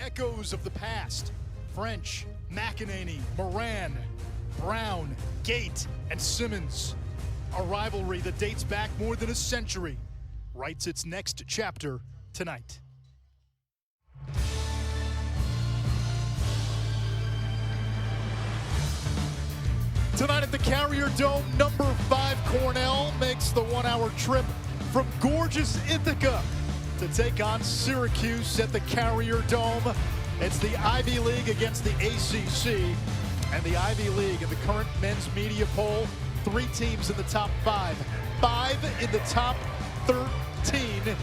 Echoes of the past. French, McEnany, Moran, Brown, Gate, and Simmons. A rivalry that dates back more than a century writes its next chapter tonight. Tonight at the Carrier Dome, number 5 Cornell makes the 1-hour trip from gorgeous Ithaca to take on Syracuse at the Carrier Dome. It's the Ivy League against the ACC, and the Ivy League in the current men's media poll, 3 teams in the top 5, 5 in the top 13.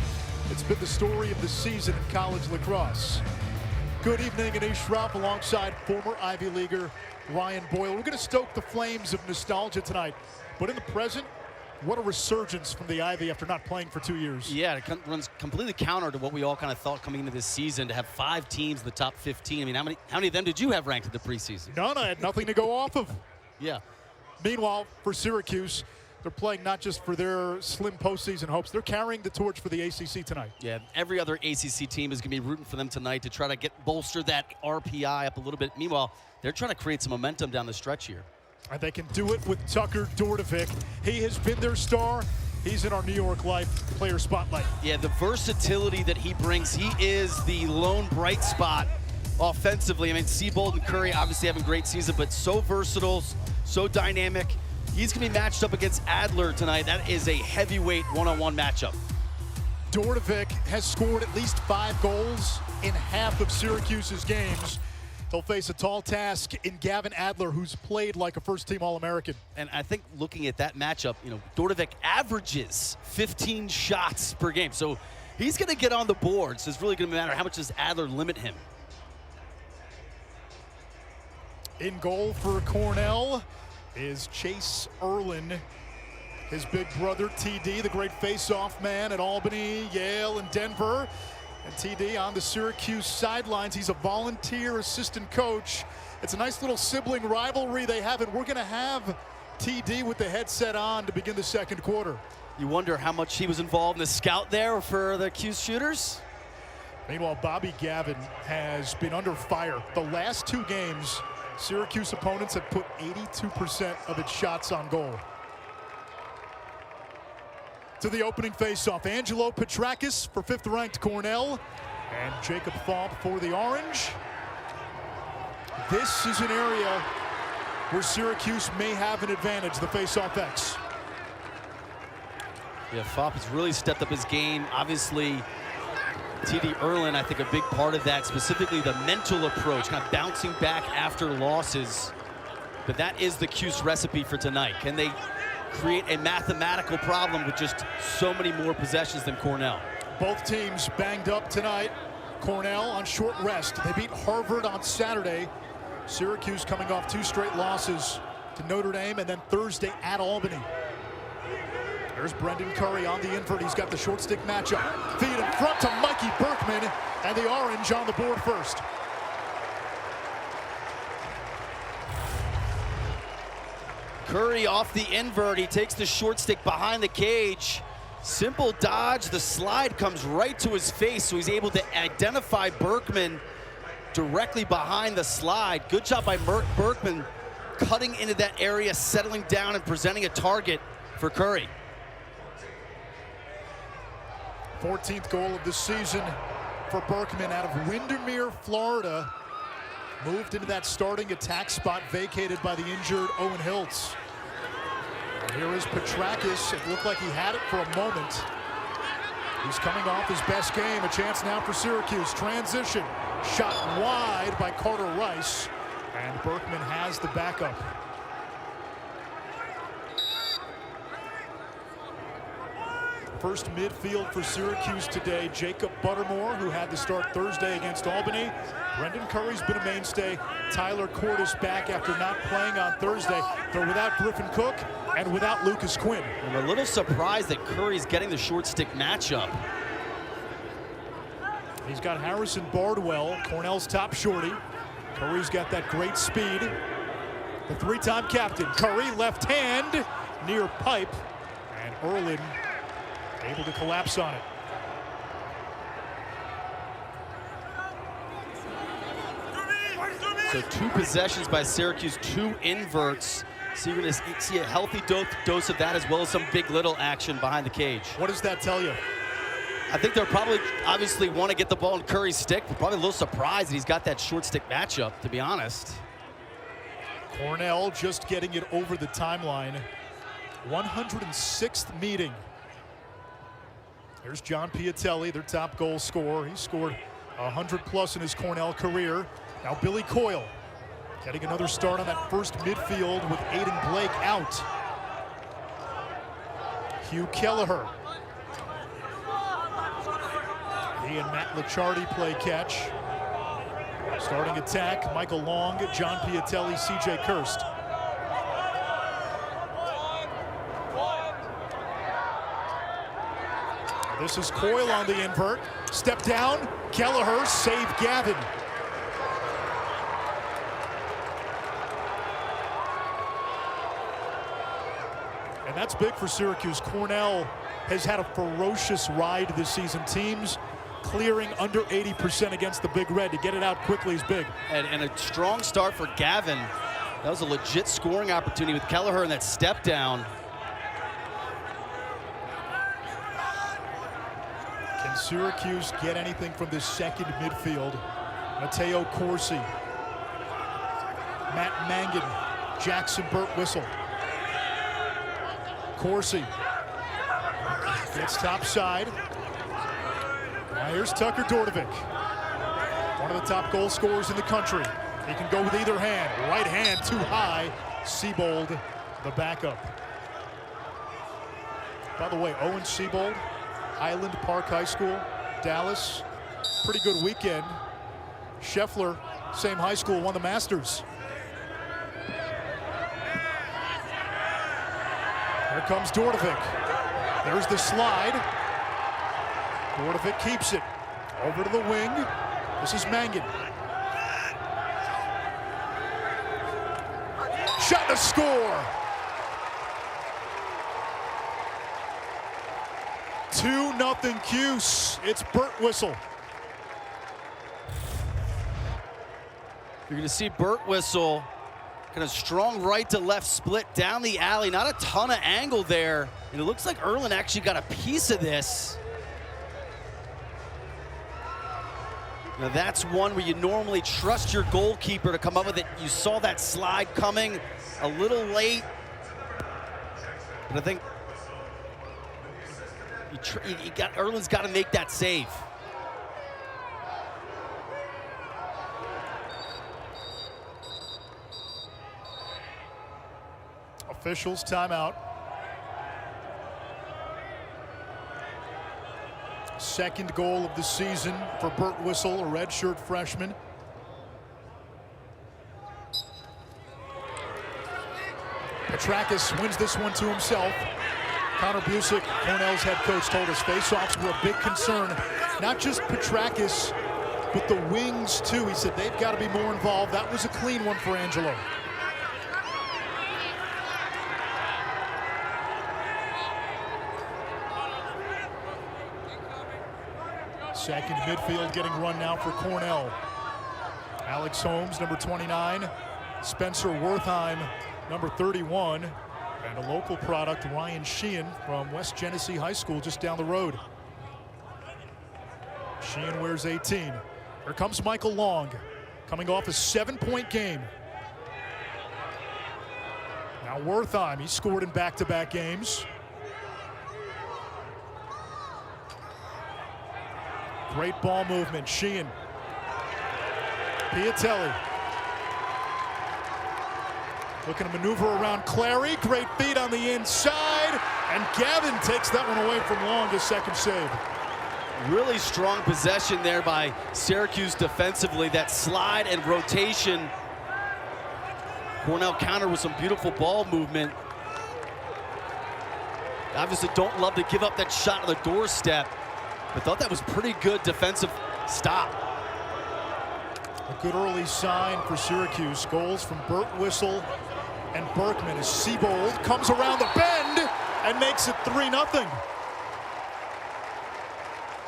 It's been the story of the season in college lacrosse. Good evening, Anish Ralph alongside former Ivy Leaguer Ryan Boyle. We're going to stoke the flames of nostalgia tonight, but in the present, what a resurgence from the Ivy after not playing for 2 years. Yeah, it runs completely counter to what we all kind of thought coming into this season, to have 5 teams in the top 15. I mean, how many of them did you have ranked in the preseason? None. I had nothing to go off of. Yeah. Meanwhile, for Syracuse, they're playing not just for their slim postseason hopes, they're carrying the torch for the ACC tonight. Yeah, every other ACC team is going to be rooting for them tonight to try to bolster that RPI up a little bit. Meanwhile, they're trying to create some momentum down the stretch here. And they can do it with Tucker Dordevic. He has been their star. He's in our New York Life player spotlight. Yeah, the versatility that he brings, he is the lone bright spot offensively. I mean, Seabold and Curry obviously having a great season, but so versatile, so dynamic. He's going to be matched up against Adler tonight. That is a heavyweight one-on-one matchup. Dordevic has scored at least 5 goals in half of Syracuse's games. He'll face a tall task in Gavin Adler, who's played like a first-team All-American. And I think looking at that matchup, Dordevic averages 15 shots per game. So he's going to get on the board. So it's really going to matter how much does Adler limit him. In goal for Cornell is Chase Erlin, his big brother TD, the great face-off man at Albany, Yale, and Denver. And TD on the Syracuse sidelines. He's a volunteer assistant coach. It's a nice little sibling rivalry they have, and we're going to have TD with the headset on to begin the second quarter. You wonder how much he was involved in the scout there for the Cuse shooters? Meanwhile, Bobby Gavin has been under fire. The last 2 games, Syracuse opponents have put 82% of its shots on goal. To the opening faceoff, Angelo Petrakis for 5th-ranked Cornell, and Jacob Falk for the Orange. This is an area where Syracuse may have an advantage, the faceoff X. Yeah, Falk has really stepped up his game. Obviously, TD Erlin, I think a big part of that, specifically the mental approach, kind of bouncing back after losses. But that is the Cuse recipe for tonight. Can they create a mathematical problem with just so many more possessions than Cornell? Both teams banged up tonight. Cornell on short rest. They beat Harvard on Saturday. Syracuse coming off 2 straight losses to Notre Dame, and then Thursday at Albany. There's Brendan Curry on the invert. He's got the short stick matchup. Feed in front to Mikey Berkman, and the Orange on the board first. Curry off the invert. He takes the short stick behind the cage. Simple dodge. The slide comes right to his face, so he's able to identify Berkman directly behind the slide. Good job by Berkman cutting into that area, settling down, and presenting a target for Curry. 14th goal of the season for Berkman out of Windermere, Florida. Moved into that starting attack spot vacated by the injured Owen Hiltz. And here is Petrakis. It looked like he had it for a moment. He's coming off his best game. A chance now for Syracuse. Transition. Shot wide by Carter Rice. And Berkman has the backup. First midfield for Syracuse today, Jacob Buttermore, who had to start Thursday against Albany. Brendan Curry's been a mainstay. Tyler Cordes back after not playing on Thursday. They're without Griffin Cook and without Lucas Quinn. I'm a little surprised that Curry's getting the short stick matchup. He's got Harrison Bardwell, Cornell's top shorty. Curry's got that great speed. The 3-time captain, Curry, left hand, near pipe, and Erlin able to collapse on it. So 2 possessions by Syracuse, 2 inverts. So you're going to see a healthy dose of that, as well as some big little action behind the cage. What does that tell you? I think they're probably obviously want to get the ball in Curry's stick. But probably a little surprised that he's got that short stick matchup, to be honest. Cornell just getting it over the timeline. 106th meeting. Here's John Piatelli, their top goal scorer. He scored 100+ in his Cornell career. Now Billy Coyle getting another start on that first midfield with Aiden Blake out. Hugh Kelleher. He and Matt Licciardi play catch. Starting attack, Michael Long, John Piatelli, CJ Kirst. This is Coyle on the invert. Step down, Kelleher, save Gavin. And that's big for Syracuse. Cornell has had a ferocious ride this season. Teams clearing under 80% against the Big Red. To get it out quickly is big. And a strong start for Gavin. That was a legit scoring opportunity with Kelleher and that step down. Can Syracuse get anything from this second midfield? Mateo Corsi, Matt Mangan, Jackson Birtwistle. Corsi gets top side. Now here's Tucker Dordevic, one of the top goal scorers in the country. He can go with either hand. Right hand too high. Siebold, the backup. By the way, Owen Siebold, Highland Park High School, Dallas. Pretty good weekend. Scheffler, same high school, won the Masters. Here comes Dordevic. There's the slide. Dordevic keeps it. Over to the wing. This is Mangan. Shot to score. 2-0 Cuse. It's Birtwistle. You're going to see Birtwistle kind of strong right to left split down the alley. Not a ton of angle there. And it looks like Erlin actually got a piece of this. Now that's one where you normally trust your goalkeeper to come up with it. You saw that slide coming a little late. But I think Erlin's got to make that save. Officials timeout. Second goal of the season for Birtwistle, a redshirt freshman. Petrakis wins this one to himself. Connor Busick, Cornell's head coach, told us face-offs were a big concern. Not just Petrakis, but the wings too. He said they've got to be more involved. That was a clean one for Angelo. Second midfield getting run now for Cornell. Alex Holmes, number 29. Spencer Wertheim, number 31. And a local product, Ryan Sheehan from West Genesee High School just down the road. Sheehan wears 18. Here comes Michael Long, coming off a 7-point game. Now Wertheim, he scored in back-to-back games. Great ball movement, Sheehan. Piatelli. Looking to maneuver around Clary. Great feed on the inside. And Gavin takes that one away from Long, his second save. Really strong possession there by Syracuse defensively. That slide and rotation. Cornell counter with some beautiful ball movement. Obviously don't love to give up that shot on the doorstep, but thought that was pretty good defensive stop. A good early sign for Syracuse. Goals from Birtwistle and Berkman as Siebold comes around the bend and makes it 3-0.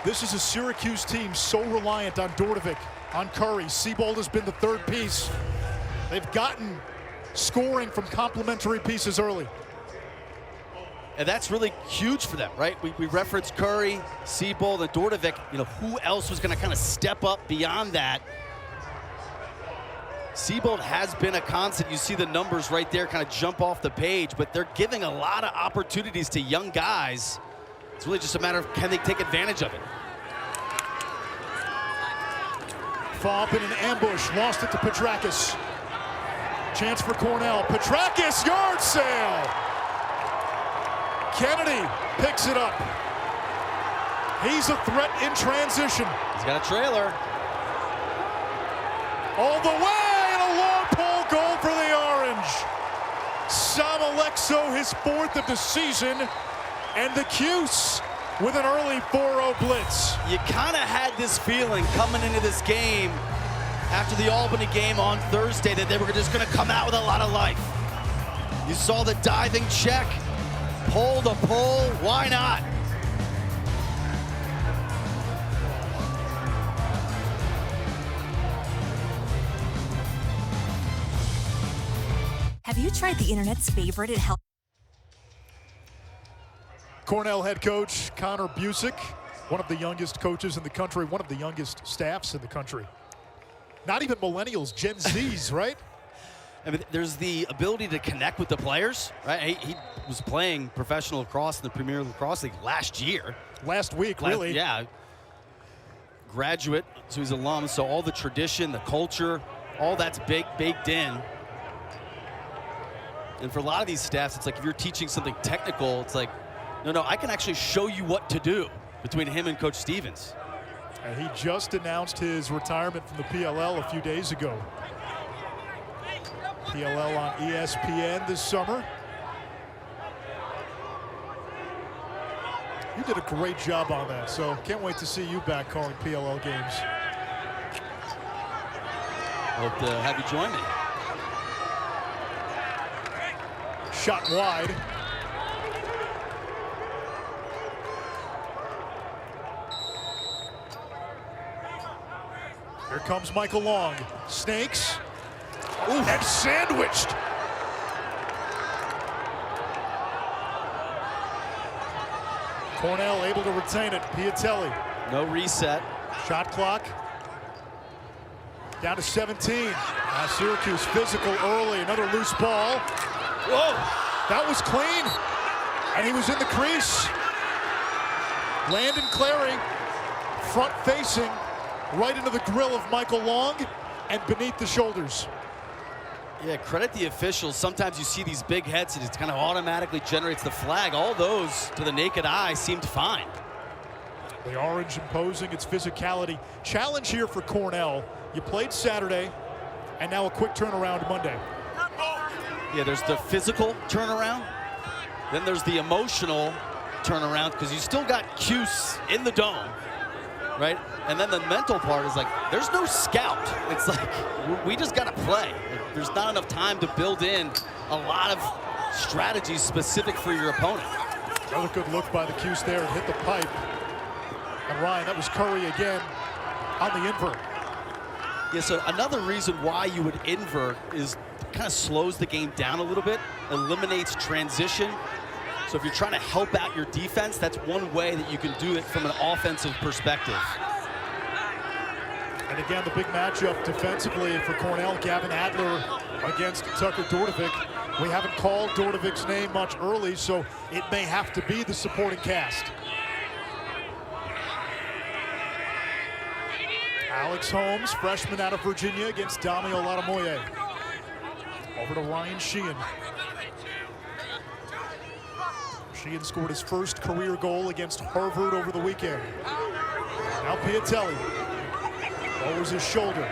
This is a Syracuse team so reliant on Dordevic, on Curry. Siebold has been the third piece. They've gotten scoring from complementary pieces early. And that's really huge for them, right? We referenced Curry, Seabold, and Dordovic. You know, who else was going to kind of step up beyond that? Seabold has been a constant. You see the numbers right there kind of jump off the page, but they're giving a lot of opportunities to young guys. It's really just a matter of can they take advantage of it. Fobb in an ambush, lost it to Petrakis. Chance for Cornell. Petrakis, yard sale. Kennedy picks it up. He's a threat in transition. He's got a trailer. All the way, and a long pole goal for the Orange. Sam Alexo, his 4th of the season, and the Cuse with an early 4-0 blitz. You kind of had this feeling coming into this game after the Albany game on Thursday that they were just going to come out with a lot of life. You saw the diving check, pole to pole, why not? Have you tried the internet's favorite? It helps. Cornell head coach Connor Busick, one of the youngest coaches in the country, one of the youngest staffs in the country. Not even millennials, Gen Zs, right? I mean, there's the ability to connect with the players, right? He was playing professional lacrosse in the Premier Lacrosse League last year. Last week, really. Yeah. Graduate, so he's alum, so all the tradition, the culture, all that's baked in. And for a lot of these staffs, it's like if you're teaching something technical, it's like, no, I can actually show you what to do between him and Coach Stevens. And he just announced his retirement from the PLL a few days ago. PLL on ESPN this summer. You did a great job on that, so can't wait to see you back calling PLL games. Hope to have you join me. Shot wide. Here comes Michael Long. Snakes. Ooh, and sandwiched. Cornell able to retain it. Piatelli. No reset. Shot clock down to 17. Syracuse physical early. Another loose ball. Whoa, that was clean. And he was in the crease. Landon Clary, front facing, right into the grill of Michael Long and beneath the shoulders. Yeah, credit the officials. Sometimes you see these big hits and it kind of automatically generates the flag. All those, to the naked eye, seemed fine. The Orange imposing its physicality. Challenge here for Cornell. You played Saturday, and now a quick turnaround Monday. Yeah, there's the physical turnaround. Then there's the emotional turnaround because you still got Cuse in the dome, right? And then the mental part is like, there's no scout. It's like, we just got to play. Like, there's not enough time to build in a lot of strategies specific for your opponent. Another good look by the Cuse there. It hit the pipe. And Ryan, that was Curry again on the invert. Yeah, so another reason why you would invert is kind of slows the game down a little bit, eliminates transition. So if you're trying to help out your defense, that's one way that you can do it from an offensive perspective. And again, the big matchup defensively for Cornell, Gavin Adler against Tucker Dordovic. We haven't called Dordovic's name much early, so it may have to be the supporting cast. Alex Holmes, freshman out of Virginia, against Damio Latamoye. Over to Ryan Sheehan. Sheehan scored his first career goal against Harvard over the weekend. Now Piatelli. Lowers his shoulder.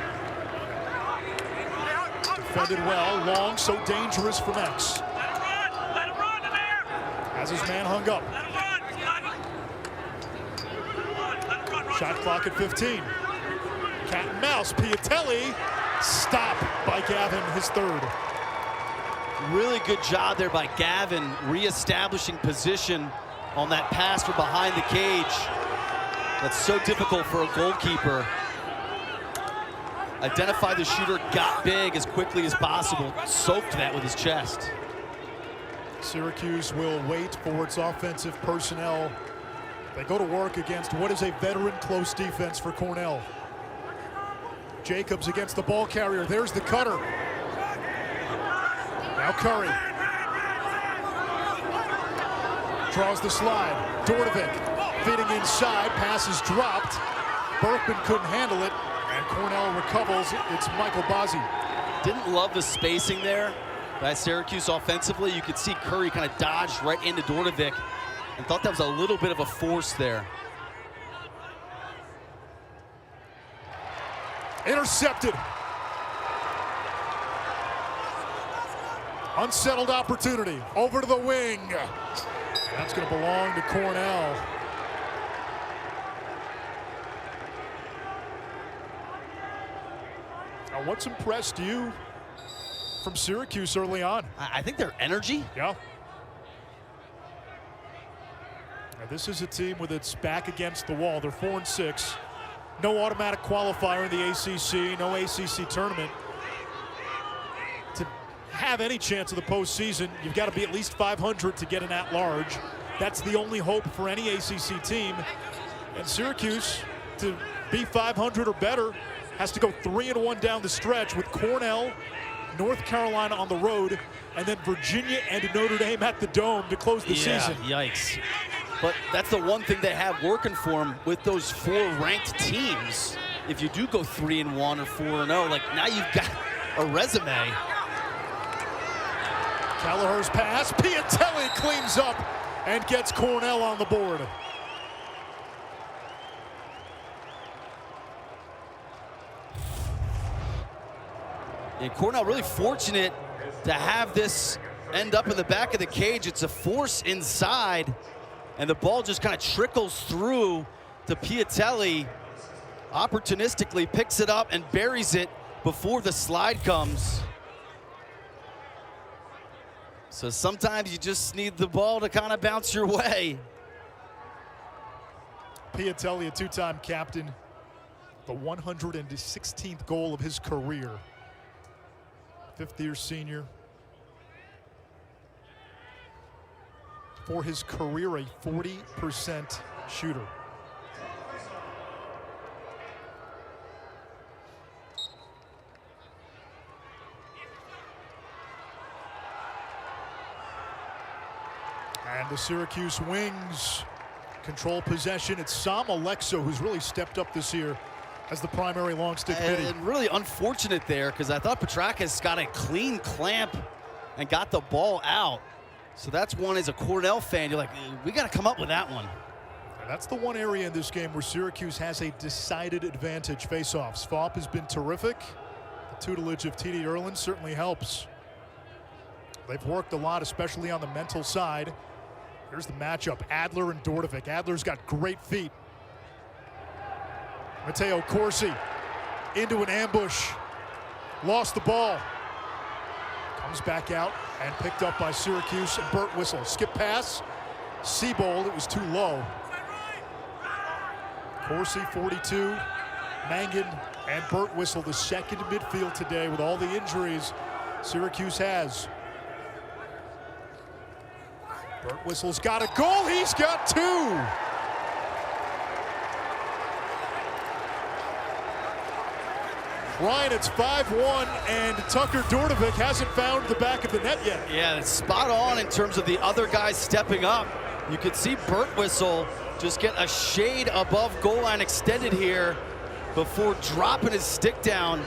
Defended well. Long, so dangerous from X. Has his man hung up. Shot clock at 15. Cat and mouse. Piatelli. Stop by Gavin, his third. Really good job there by Gavin, reestablishing position on that pass from behind the cage. That's so difficult for a goalkeeper. identified the shooter, got big as quickly as possible, soaked that with his chest. Syracuse will wait for its offensive personnel. They go to work against what is a veteran close defense for Cornell. Jacobs against the ball carrier. There's the cutter. Now Curry. Draws the slide. Dordovic fitting inside. Pass is dropped. Berkman couldn't handle it. And Cornell recovers. It's Michael Bazzi. Didn't love the spacing there by Syracuse offensively. You could see Curry kind of dodged right into Dordovic and thought that was a little bit of a force there. Intercepted. Unsettled opportunity. Over to the wing. That's going to belong to Cornell. Now, what's impressed you from Syracuse early on? I think their energy. Yeah. Now, this is a team with its back against the wall. They're 4-6. No automatic qualifier in the ACC, no ACC tournament. To have any chance of the postseason, you've got to be at least 500 to get an at-large. That's the only hope for any ACC team. And Syracuse, to be 500 or better, has to go 3-1 down the stretch with Cornell, North Carolina on the road, and then Virginia and Notre Dame at the Dome to close the season. Yikes. But that's the one thing they have working for them with those 4 ranked teams. If you do go 3-1 or 4-0, like now you've got a resume. Kelleher's pass, Piatelli cleans up and gets Cornell on the board. And Cornell really fortunate to have this end up in the back of the cage. It's a force inside, and the ball just kind of trickles through to Piatelli. Opportunistically picks it up and buries it before the slide comes. So sometimes you just need the ball to kind of bounce your way. Piatelli, a 2-time captain, the 116th goal of his career. 5th-year senior. For his career, a 40% shooter. And the Syracuse wings control possession. It's Sam Alexo who's really stepped up this year as the primary long stick midi. And really unfortunate there, because I thought Petrakis got a clean clamp and got the ball out. So that's one, as a Cornell fan, you're like, we got to come up with that one. And that's the one area in this game where Syracuse has a decided advantage. Face-offs. Faup has been terrific. The tutelage of T.D. Erlin certainly helps. They've worked a lot, especially on the mental side. Here's the matchup, Adler and Dordovic. Adler's got great feet. Matteo Corsi into an ambush. Lost the ball. Comes back out and picked up by Syracuse and Burt Whistle. Skip pass. Seabold, it was too low. Corsi 42. Mangan and Burt Whistle, the second midfield today with all the injuries Syracuse has. Burt Whistle's got a goal. He's got 2. Ryan, it's 5-1, and Tucker Dordovic hasn't found the back of the net yet. Yeah, it's spot on in terms of the other guys stepping up. You could see Burt Whistle just get a shade above goal line extended here before dropping his stick down.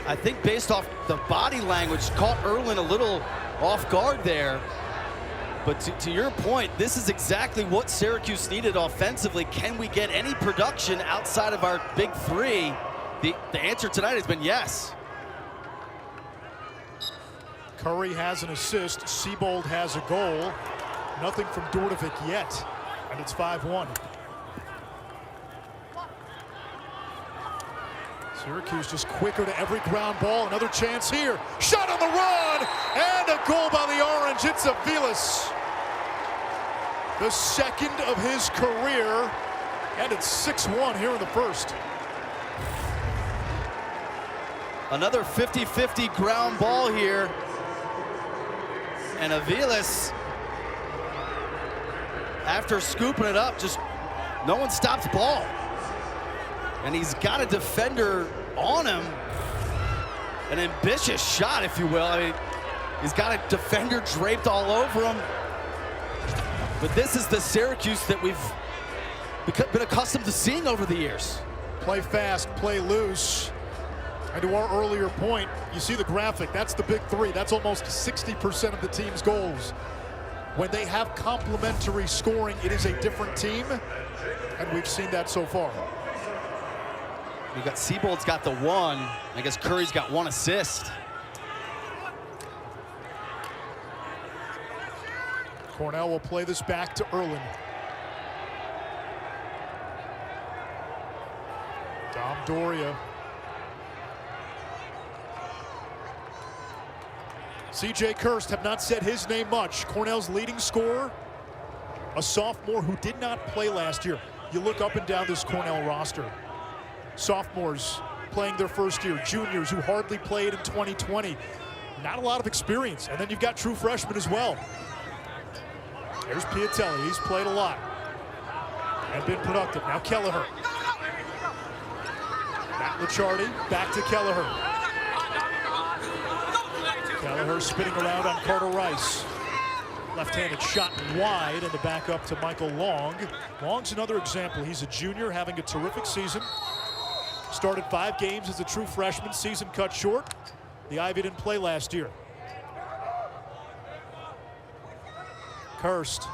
I think based off the body language, caught Erlin a little off guard there. But to your point, this is exactly what Syracuse needed offensively. Can we get any production outside of our big 3? The answer tonight has been yes. Curry has an assist. Seabold has a goal. Nothing from Dordovic yet, and it's 5-1. Syracuse just quicker to every ground ball. Another chance here. Shot on the run, and a goal by the Orange. It's Aviles. The second of his career, and it's 6-1 here in the first. Another 50-50 ground ball here. And Aviles, after scooping it up, just no one stops ball. And he's got a defender on him. An ambitious shot, if you will. I mean, he's got a defender draped all over him. But this is the Syracuse that we've been accustomed to seeing over the years. Play fast, play loose. And to our earlier point, you see the graphic, that's the big three. That's almost 60% of the team's goals. When they have complementary scoring, it is a different team, and we've seen that so far. You got Siebold's got the one. I guess Curry's got one assist. Cornell will play this back to Erlin. Dom Doria. C.J. Kirst have not said his name much. Cornell's leading scorer, a sophomore who did not play last year. You look up and down this Cornell roster. Sophomores playing their first year, juniors who hardly played in 2020. Not a lot of experience. And then you've got true freshmen as well. There's Piatelli, he's played a lot and been productive. Now Kelleher. Matt Licciardi, back to Kelleher. Kelleher spinning around on Carter Rice. Left-handed shot wide, and the back up to Michael Long. Long's another example. He's a junior having a terrific season. Started 5 games as a true freshman, season cut short. The Ivy didn't play last year. Kirst.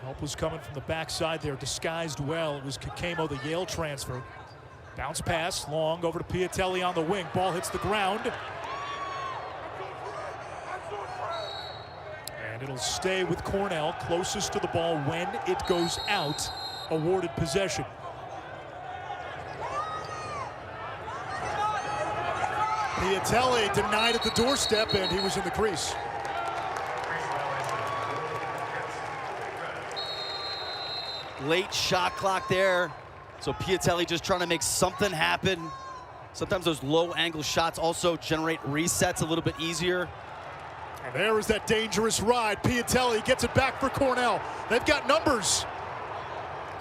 Help was coming from the backside there, disguised well. It was Kakemo, the Yale transfer. Bounce pass, Long over to Piatelli on the wing. Ball hits the ground. And it'll stay with Cornell, closest to the ball when it goes out. Awarded possession. Piatelli denied at the doorstep, and he was in the crease. Late shot clock there. So Piatelli just trying to make something happen. Sometimes those low angle shots also generate resets a little bit easier. And there is that dangerous ride. Piatelli gets it back for Cornell. They've got numbers.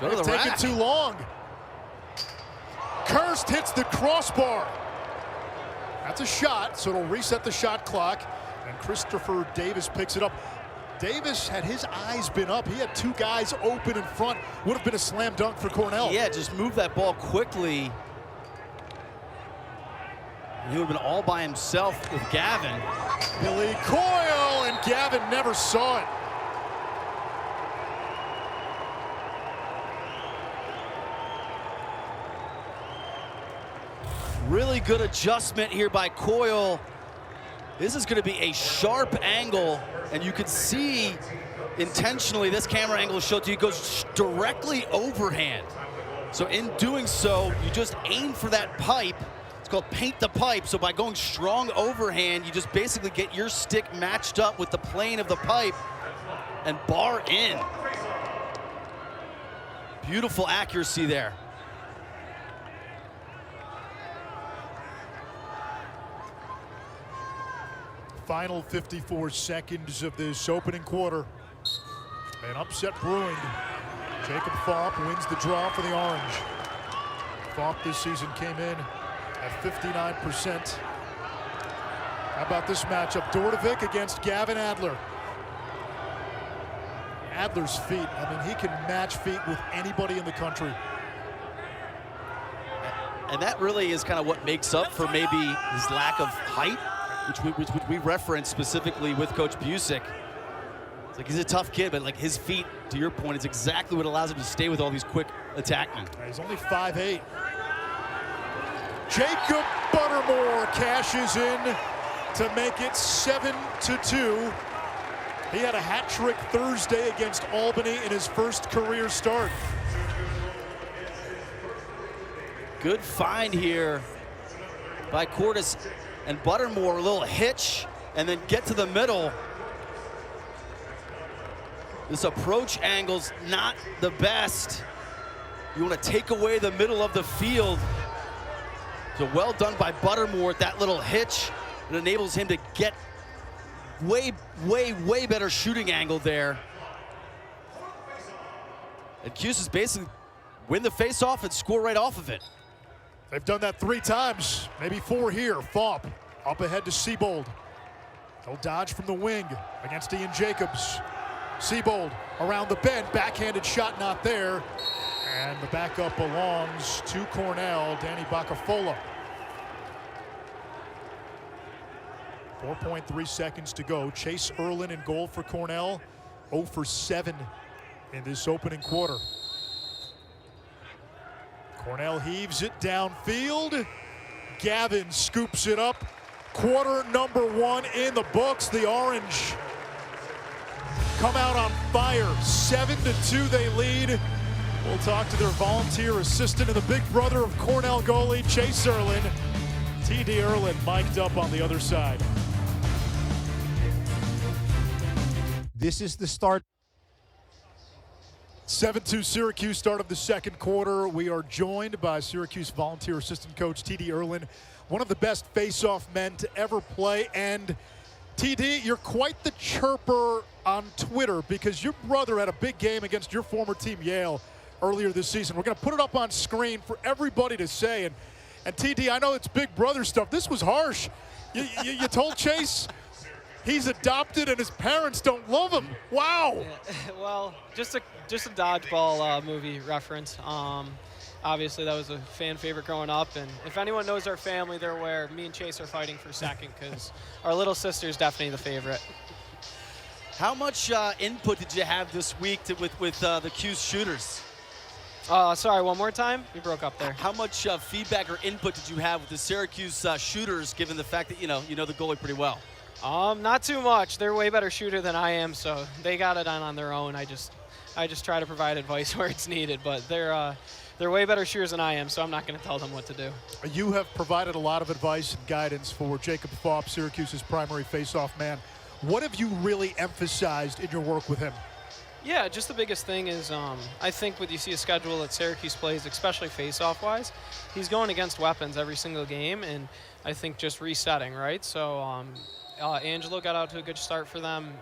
Go to the rack. Taking too long. Kirst hits the crossbar. That's a shot, so it'll reset the shot clock. And Christopher Davis picks it up. Davis, had his eyes been up, he had 2 guys open in front. Would have been a slam dunk for Cornell. Yeah, just move that ball quickly. He would have been all by himself with Gavin. Billy Coyle, and Gavin never saw it. Really good adjustment here by Coyle. This is going to be a sharp angle, and you can see intentionally this camera angle showed you it goes directly overhand. So in doing so, you just aim for that pipe. It's called paint the pipe. So by going strong overhand, you just basically get your stick matched up with the plane of the pipe and bar in. Beautiful accuracy there. Final 54 seconds of this opening quarter. An upset brewing. Jacob Falk wins the draw for the Orange. Falk this season came in at 59%. How about this matchup? Dordovic against Gavin Adler. Adler's feet, I mean, he can match feet with anybody in the country. And that really is kind of what makes up for maybe his lack of height, which we referenced specifically with Coach Busick. It's like he's a tough kid, but like his feet, to your point, is exactly what allows him to stay with all these quick attackmen. He's only 5'8". Jacob Buttermore cashes in to make it 7-2. He had a hat trick Thursday against Albany in his first career start. Good find here by Cordes, and Buttermore, a little hitch, and then get to the middle. This approach angle's not the best. You want to take away the middle of the field. So well done by Buttermore at that little hitch. It enables him to get way better shooting angle there. And Cuse is basically win the face-off and score right off of it. They've done that 3 times, maybe 4 here. Thaup up ahead to Siebold. He'll dodge from the wing against Ian Jacobs. Siebold around the bend, backhanded shot not there. And the backup belongs to Cornell, Danny Bacafola. 4.3 seconds to go. Chase Erlin in goal for Cornell. 0 for 7 in this opening quarter. Cornell heaves it downfield. Gavin scoops it up. Quarter number 1 in the books. The Orange come out on fire. 7-2 they lead. We'll talk to their volunteer assistant and the big brother of Cornell goalie, Chase Erlin. T.D. Erlin mic'd up on the other side. This is the start. 7-2 Syracuse, start of the second quarter. We are joined by Syracuse volunteer assistant coach T.D. Erlin, one of the best face-off men to ever play. And TD, you're quite the chirper on Twitter because your brother had a big game against your former team, Yale, earlier this season. We're going to put it up on screen for everybody to say. And TD, I know it's big brother stuff. This was harsh. You told Chase he's adopted and his parents don't love him. Wow. Yeah, well, just a dodgeball movie reference. Obviously, that was a fan favorite growing up, and if anyone knows our family, they're aware me and Chase are fighting for second because our little sister is definitely the favorite. How much input did you have this week with the Cuse shooters? Sorry, one more time? You broke up there. How much feedback or input did you have with the Syracuse shooters, given the fact that you know the goalie pretty well? Not too much. They're a way better shooter than I am, so they got it on their own. I just try to provide advice where it's needed, but they're way better shooters than I am, so I'm not going to tell them what to do. You have provided a lot of advice and guidance for Jacob Thaup, Syracuse's primary face-off man. What have you really emphasized in your work with him? Yeah, just the biggest thing is I think when you see a schedule that Syracuse plays, especially face-off-wise, he's going against weapons every single game, and I think just resetting, right? So Angelo got out to a good start for them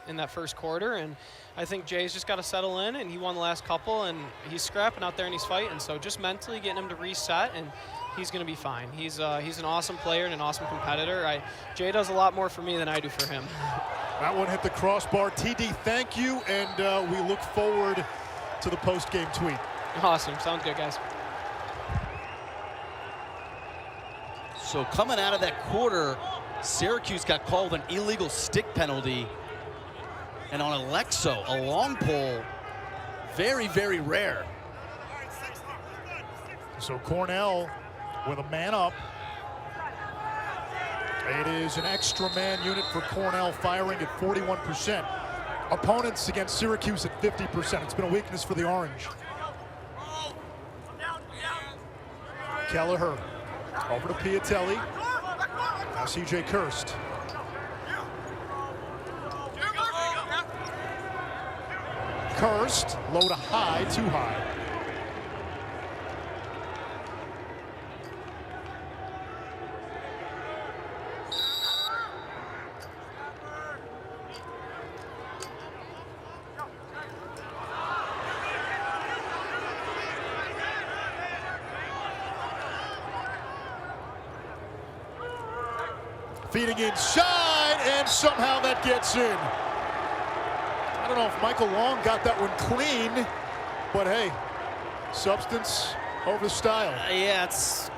in that first quarter, and I think Jay's just got to settle in, and he won the last couple, and he's scrapping out there and he's fighting. So just mentally getting him to reset, and he's going to be fine. He's an awesome player and an awesome competitor. Jay does a lot more for me than I do for him. That one hit the crossbar. TD, thank you, and we look forward to the post-game tweet. Awesome. Sounds good, guys. So coming out of that quarter, Syracuse got called an illegal stick penalty. And on Alexo, a long pole, very, very rare. So Cornell with a man up. It is an extra man unit for Cornell, firing at 41%. Opponents against Syracuse at 50%. It's been a weakness for the Orange. Kelleher over to Piatelli. Now CJ Kirst. Kirst, low to high, too high. Feeding inside, and somehow that gets in. I don't know if Michael Long got that one clean, but hey, substance over style. Yeah, it's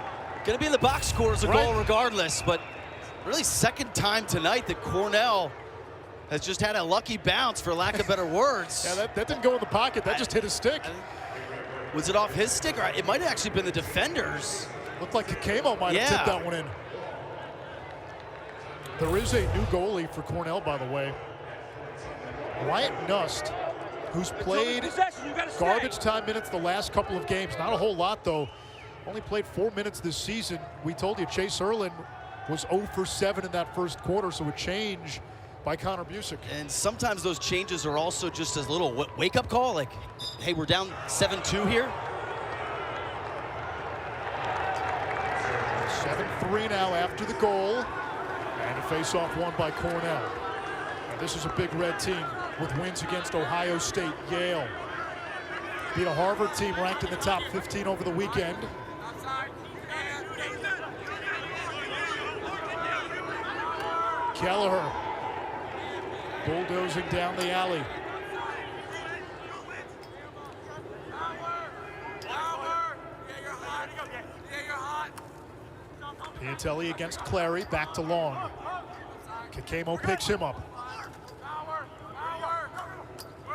going to be in the box score as a goal regardless, but really second time tonight that Cornell has just had a lucky bounce, for lack of better words. Yeah, that didn't go in the pocket. That just hit his stick. Was it off his stick? Or it might have actually been the defenders. Looked like Kakemo might have tipped that one in. There is a new goalie for Cornell, by the way. Wyatt Nust, who's played garbage time minutes the last couple of games. Not a whole lot, though. Only played 4 minutes this season. We told you Chase Erlin was 0 for 7 in that first quarter, so a change by Connor Busick. And sometimes those changes are also just a little wake-up call, like, hey, we're down 7-2 here. 7-3 now after the goal. And a face-off won by Cornell. And this is a big red team with wins against Ohio State, Yale. Beat a Harvard team ranked in the top 15 over the weekend. Kelleher bulldozing down the alley. Piatelli against Clary, back to Long. Kakemo picks him up.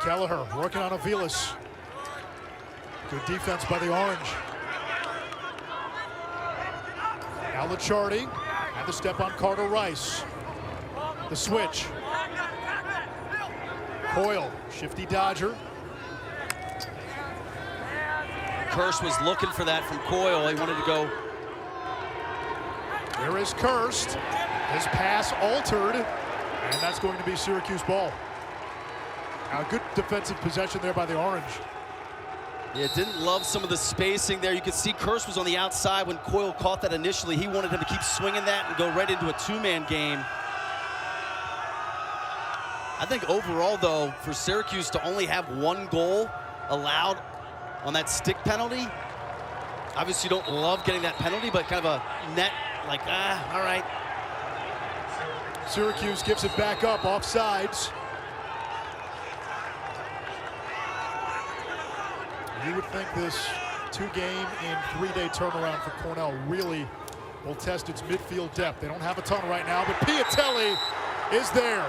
Kelleher working on Aviles. Good defense by the Orange. Now Licciardi, and the step on Carter Rice. The switch. Coyle, shifty dodger. Kirst was looking for that from Coyle. He wanted to go. There is Kirst. His pass altered, and that's going to be Syracuse ball. A good defensive possession there by the Orange. Yeah, didn't love some of the spacing there. You could see Kirst was on the outside when Coyle caught that initially. He wanted him to keep swinging that and go right into a two-man game. I think overall, though, for Syracuse to only have one goal allowed on that stick penalty, obviously you don't love getting that penalty, but kind of a net, like, all right. Syracuse gives it back up, offsides. You would think this two-game and three-day turnaround for Cornell really will test its midfield depth. They don't have a ton right now, but Piatelli is there.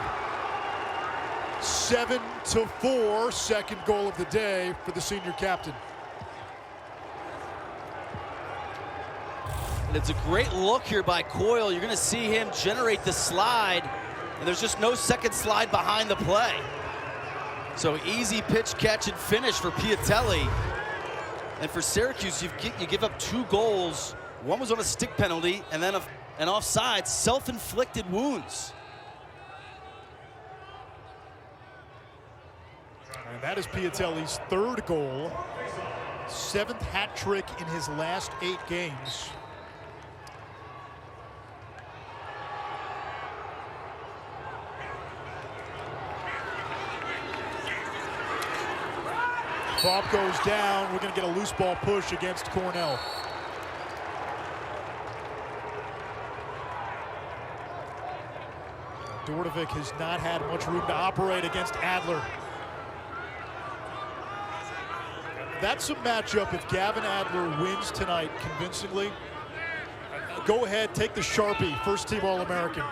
7-4, second goal of the day for the senior captain. And it's a great look here by Coyle. You're going to see him generate the slide, and there's just no second slide behind the play. So easy pitch, catch, and finish for Piatelli. And for Syracuse, you give up 2 goals. One was on a stick penalty, and then an offside, self-inflicted wounds. And that is Piatelli's 3rd goal, 7th hat trick in his last 8 games. Bob goes down. We're going to get a loose ball push against Cornell. Dordovic has not had much room to operate against Adler. That's a matchup if Gavin Adler wins tonight convincingly. Go ahead, take the Sharpie, first team All-American.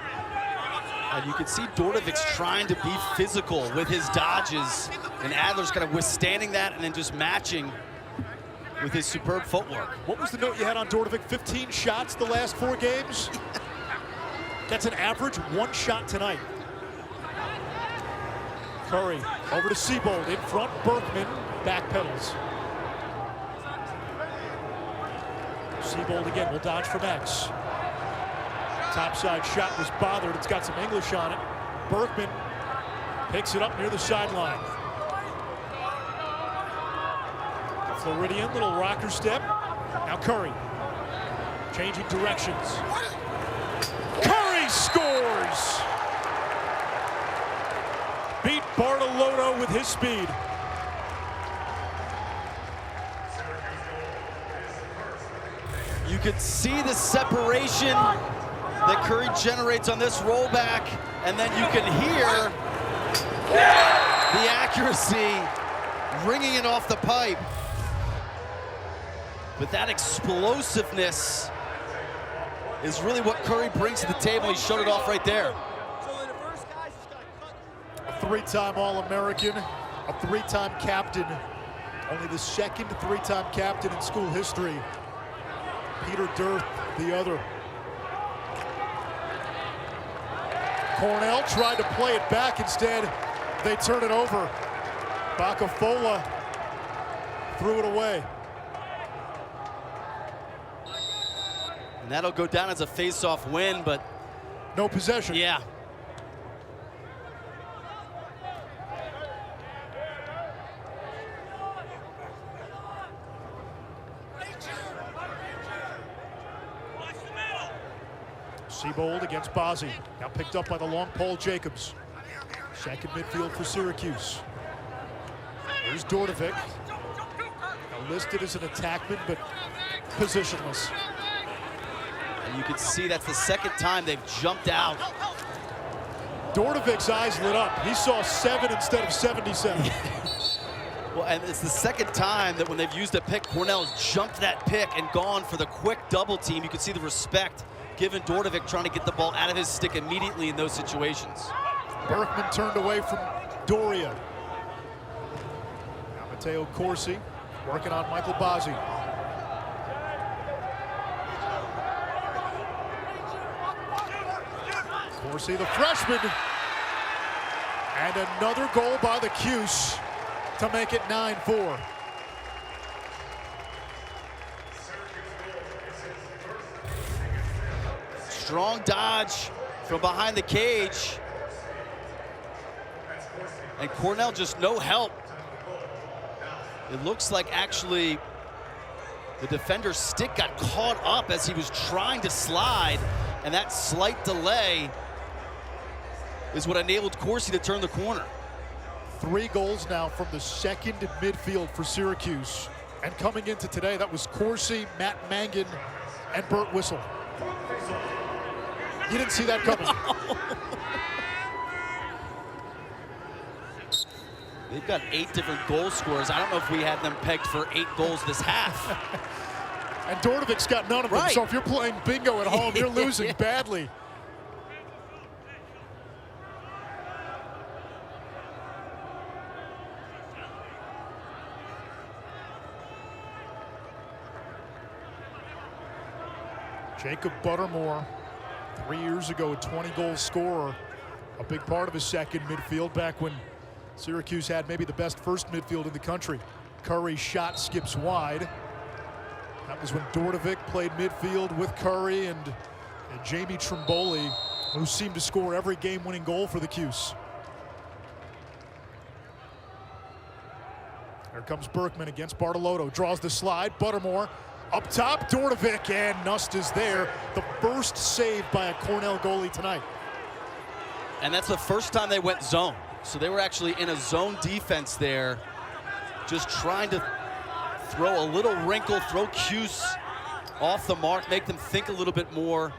And you can see Dordovic's trying to be physical with his dodges, and Adler's kind of withstanding that and then just matching with his superb footwork. What was the note you had on Dordovic? 15 shots the last 4 games? That's an average 1 shot tonight. Curry over to Siebold, in front, Berkman, back pedals. Siebold again will dodge from X. Topside shot was bothered. It's got some English on it. Berkman picks it up near the sideline. Floridian, little rocker step. Now Curry, changing directions. Curry scores! Beat Bartolotto with his speed. You could see the separation that Curry generates on this rollback, and then you can hear the accuracy ringing it off the pipe. But that explosiveness is really what Curry brings to the table. He showed it off right there. A 3-time All-American, a 3-time captain, only the second 3-time captain in school history. Peter Durth, the other. Cornell tried to play it back. Instead, they turn it over. Bacafola threw it away. And that'll go down as a face-off win, but no possession. yeah. Seabold against Bozzi. Now picked up by the long pole Jacobs. Second midfield for Syracuse. Here's Dordovic. Now listed as an attackman, but positionless. And you can see that's the second time they've jumped out. Dordovic's eyes lit up. He saw 7 instead of 77. Well, and it's the second time that when they've used a pick, Cornell's jumped that pick and gone for the quick double team. You can see the respect given Dordovic trying to get the ball out of his stick immediately in those situations. Berkman turned away from Doria. Now Matteo Corsi working on Michael Bozzi. Corsi, the freshman. And another goal by the Cuse to make it 9-4. Strong dodge from behind the cage. And Cornell just no help. It looks like actually the defender's stick got caught up as he was trying to slide, and that slight delay is what enabled Corsi to turn the corner. 3 goals now from the second midfield for Syracuse. And coming into today, that was Corsi, Matt Mangan, and Burt Whistle. You didn't see that coming. They've got 8 different goal scorers. I don't know if we had them pegged for 8 goals this half. And Dordovic's got none of them, Right. so if you're playing bingo at home, you're losing badly. Jacob Buttermore, 3 years ago, a 20-goal scorer, a big part of his second midfield back when Syracuse had maybe the best first midfield in the country. Curry's shot skips wide. That was when Dordovic played midfield with Curry and Jamie Trimboli, who seemed to score every game-winning goal for the Cuse. Here comes Berkman against Bartolotto, draws the slide, Buttermore up top, Dordovic, and Nust is there. The first save by a Cornell goalie tonight. And that's the first time they went zone. So they were actually in a zone defense there, just trying to throw a little wrinkle, throw Cuse off the mark, make them think a little bit more.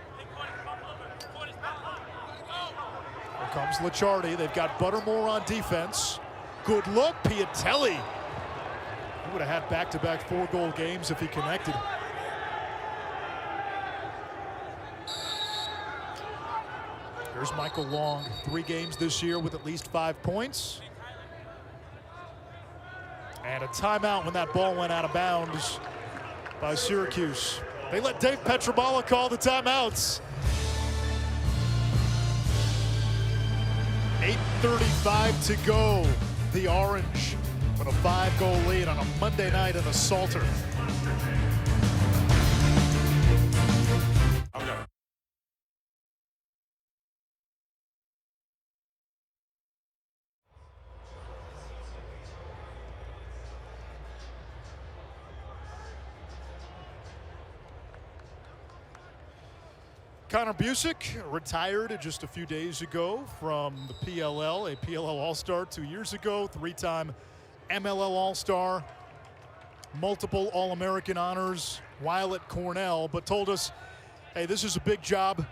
Here comes Licciardi. They've got Buttermore on defense. Good look, Piatelli. He would have had back-to-back 4-goal games if he connected. Here's Michael Long, 3 games this year with at least 5 points. And a timeout when that ball went out of bounds by Syracuse. They let Dave Petrobala call the timeouts. 8:35 to go. The Orange with a 5-goal lead on a Monday night in the Salter. Connor Busick retired just a few days ago from the PLL, a PLL All-Star 2 years ago, 3-time MLL All-Star, multiple All-American honors while at Cornell, but told us, hey, this is a big job.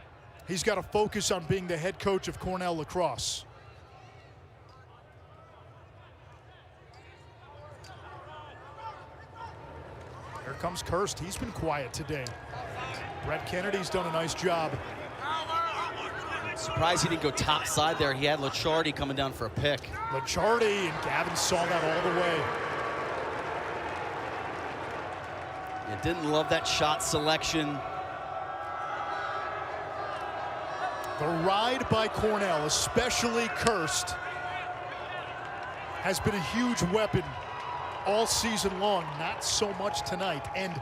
He's got to focus on being the head coach of Cornell Lacrosse. Here comes Kirst. He's been quiet today. Brett Kennedy's done a nice job. Surprised he didn't go top side there. He had Licciardi coming down for a pick. Licciardi, and Gavin saw that all the way. You didn't love that shot selection. The ride by Cornell, especially Kirst, has been a huge weapon all season long. Not so much tonight. And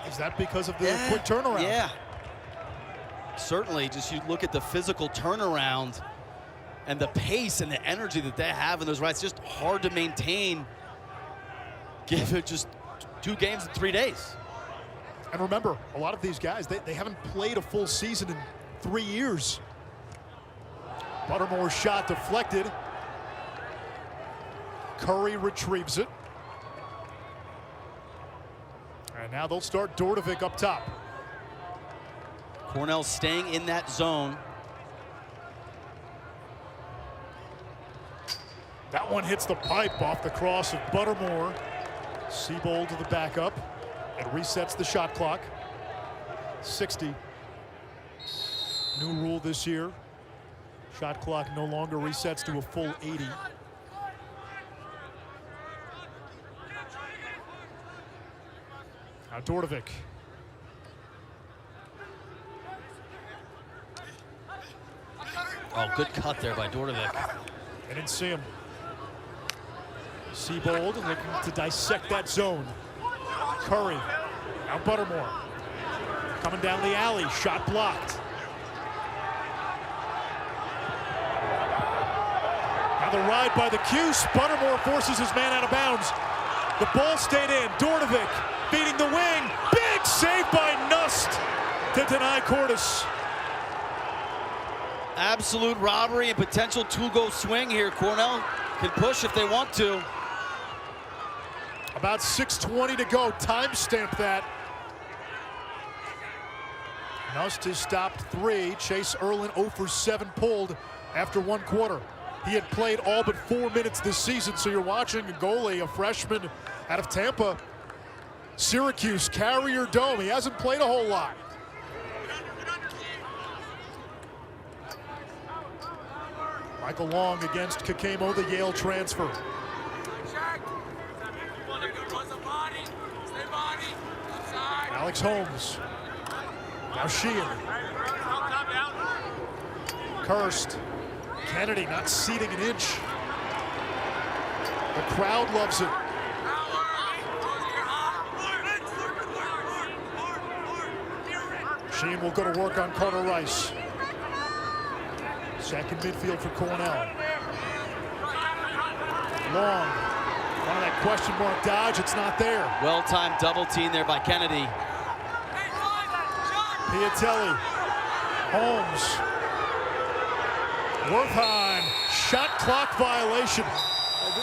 is that because of the quick turnaround? Yeah. Certainly, just you look at the physical turnaround and the pace and the energy that they have in those rides, just hard to maintain. Give it just 2 games in 3 days. And remember, a lot of these guys, they haven't played a full season in 3 years. Buttermore's shot deflected. Curry retrieves it. And now they'll start Dordevic up top. Cornell staying in that zone. That one hits the pipe off the cross of Buttermore. Siebold to the backup and resets the shot clock. 60. New rule this year. Shot clock no longer resets to a full 80. Now Dordevic. Oh, good cut there by Dordevic. I didn't see him. Siebold looking to dissect that zone. Curry. Now Buttermore. Coming down the alley. Shot blocked. Now the ride by the Cuse. Buttermore forces his man out of bounds. The ball stayed in. Dordevic beating the wing. Big save by Nust to deny Cordes. Absolute robbery and potential two-goal swing here. Cornell can push if they want to. About 6:20 to go. Timestamp that. Nust has stopped 3. Chase Erlin 0 for 7 pulled after 1 quarter. He had played all but 4 minutes this season, so you're watching a goalie, a freshman out of Tampa. Syracuse, Carrier Dome. He hasn't played a whole lot. Michael Long against Kakemo, the Yale transfer. Alex Holmes. Now Sheehan. Kirst. Kennedy not ceding an inch. The crowd loves it. Sheehan will go to work on Carter Rice. Second midfield for Cornell. Long. One of that question mark dodge, it's not there. Well-timed double team there by Kennedy. Piatelli. Holmes. Wertheim. Shot clock violation.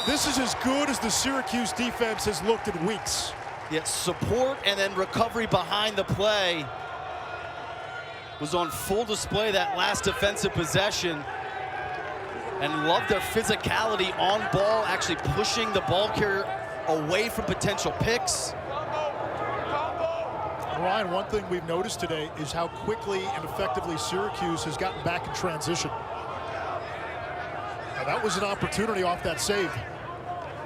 This is as good as the Syracuse defense has looked in weeks. Yeah, support and then recovery behind the play was on full display that last defensive possession. And love their physicality on ball, actually pushing the ball carrier away from potential picks. Ryan, one thing we've noticed today is how quickly and effectively Syracuse has gotten back in transition. Now that was an opportunity off that save.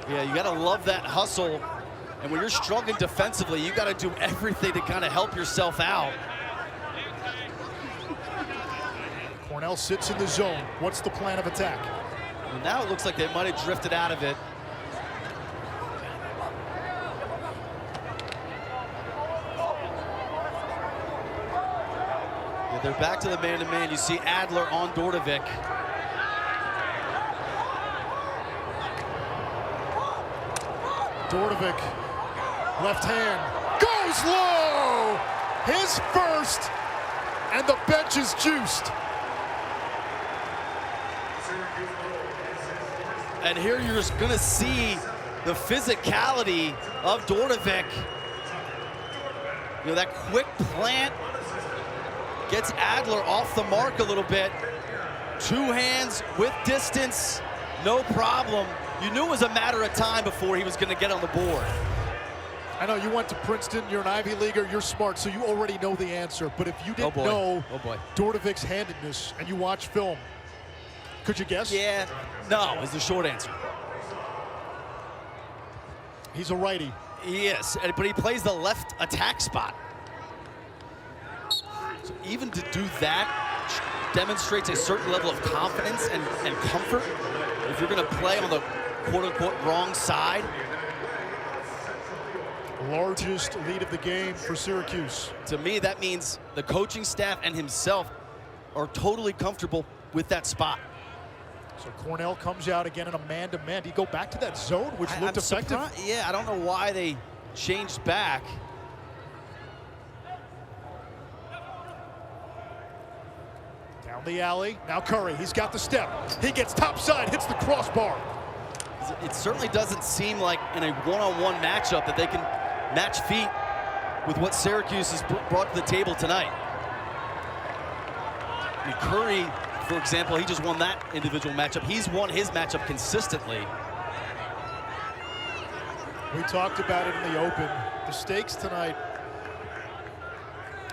Yeah, you gotta love that hustle. And when you're struggling defensively, you gotta do everything to kind of help yourself out. Cornell sits in the zone. What's the plan of attack? Well, now it looks like they might have drifted out of it. Yeah, they're back to the man-to-man. You see Adler on Dordevic. Dordevic, left hand, goes low! His first, and the bench is juiced. And here you're just gonna see the physicality of Dordevic. You know, that quick plant gets Adler off the mark a little bit. 2 hands with distance, no problem. You knew it was a matter of time before he was gonna get on the board. I know you went to Princeton, you're an Ivy Leaguer, you're smart, so you already know the answer. But if you didn't know Dordevic's handedness and you watch film, could you guess? Yeah, no is the short answer. He's a righty. He is, but he plays the left attack spot. So even to do that demonstrates a certain level of confidence and comfort if you're gonna play on the quote-unquote wrong side. Largest lead of the game for Syracuse. To me, that means the coaching staff and himself are totally comfortable with that spot. So Cornell comes out again in a man-to-man. Do you go back to that zone, which looked effective? Yeah, I don't know why they changed back. Down the alley. Now Curry. He's got the step. He gets topside, hits the crossbar. It certainly doesn't seem like in a one-on-one matchup that they can match feet with what Syracuse has brought to the table tonight. I mean, Curry, for example, he just won that individual matchup. He's won his matchup consistently. We talked about it in the open. The stakes tonight,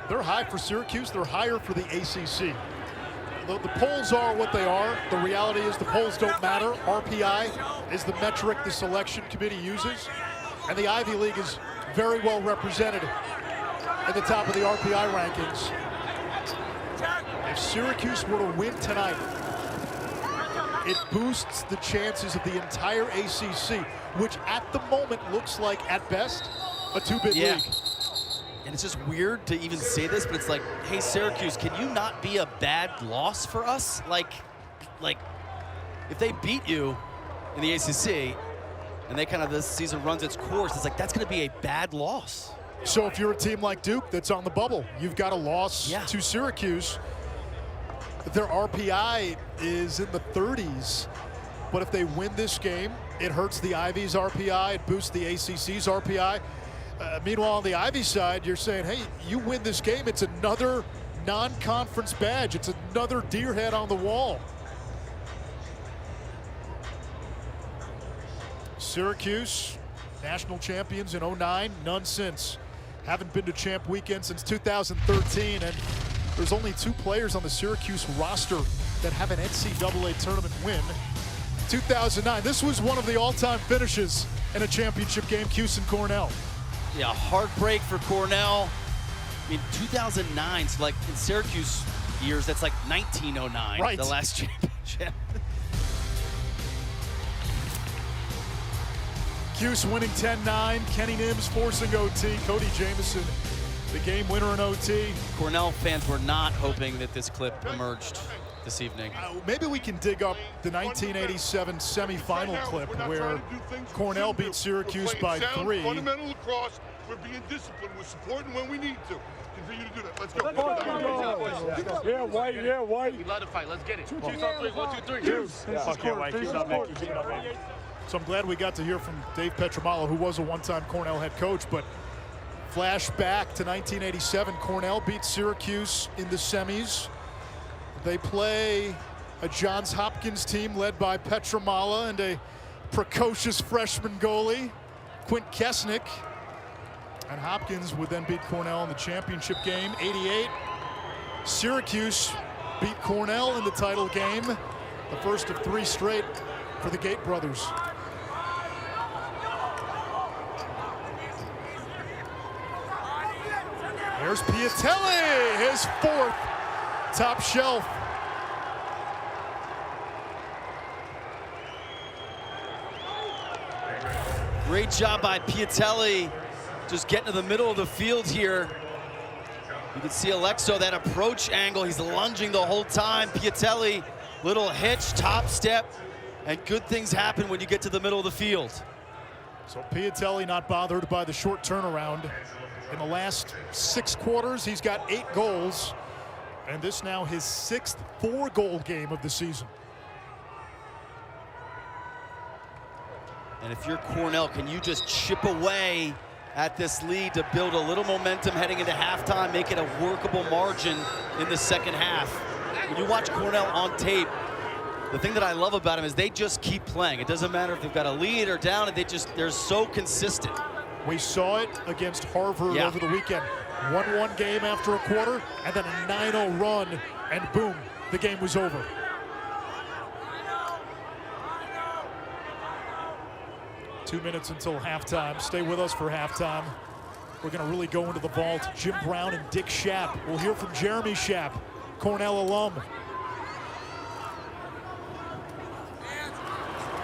they're high for Syracuse. They're higher for the ACC. The polls are what they are. The reality is the polls don't matter. RPI is the metric the selection committee uses. And the Ivy League is very well represented at the top of the RPI rankings. If Syracuse were to win tonight, it boosts the chances of the entire ACC, which at the moment looks like, at best, a two-bid league. And it's just weird to even say this, but it's like, hey, Syracuse, can you not be a bad loss for us? Like if they beat you in the ACC and they kind of, this season runs its course, it's like, that's going to be a bad loss. So if you're a team like Duke that's on the bubble, you've got a loss to Syracuse. Their RPI is in the 30s, but if they win this game, it hurts the Ivy's RPI, it boosts the ACC's RPI. Meanwhile, on the Ivy side, you're saying, hey, you win this game, it's another non-conference badge. It's another deer head on the wall. Syracuse, national champions in '09, none since. Haven't been to champ weekend since 2013, and there's only 2 players on the Syracuse roster that have an NCAA tournament win. 2009, this was one of the all-time finishes in a championship game, Cuse and Cornell. Yeah, heartbreak for Cornell. I mean, 2009, so like in Syracuse years, that's like 1909, right. The last championship. Cuse winning 10-9, Kenny Nims forcing OT, Cody Jamieson, the game winner in OT. Cornell fans were not hoping that this clip emerged this evening. Maybe we can dig up the 1987 semifinal clip where Cornell beat Syracuse by 3. Fundamental lacrosse, we're being disciplined, we're supporting when we need to. Continue to do that. Let's go. Yeah, White, yeah, White. We love to fight. Let's get it. 2, 3, 1, 2, 3. So I'm glad we got to hear from Dave Petramalo, who was a one-time Cornell head coach, but flashback to 1987, Cornell beat Syracuse in the semis. They play a Johns Hopkins team led by Petramala and a precocious freshman goalie, Quint Kesnick. And Hopkins would then beat Cornell in the championship game, 88. Syracuse beat Cornell in the title game, the first of 3 straight for the Gate brothers. There's Piatelli, his 4th top shelf. Great job by Piatelli, just getting to the middle of the field here. You can see Alexo, that approach angle, he's lunging the whole time. Piatelli, little hitch, top step, and good things happen when you get to the middle of the field. So Piatelli not bothered by the short turnaround. In the last 6 quarters, he's got 8 goals, and this now his 6th 4-goal game of the season. And if you're Cornell, can you just chip away at this lead to build a little momentum heading into halftime, make it a workable margin in the second half? When you watch Cornell on tape, the thing that I love about them is they just keep playing. It doesn't matter if they've got a lead or down, they're so consistent. We saw it against Harvard over the weekend. 1-1 game after a quarter, and then a 9-0 run, and boom, the game was over. Two minutes until halftime. Stay with us for halftime. We're going to really go into the vault. Jim Brown and Dick Schaap. We'll hear from Jeremy Schaap, Cornell alum.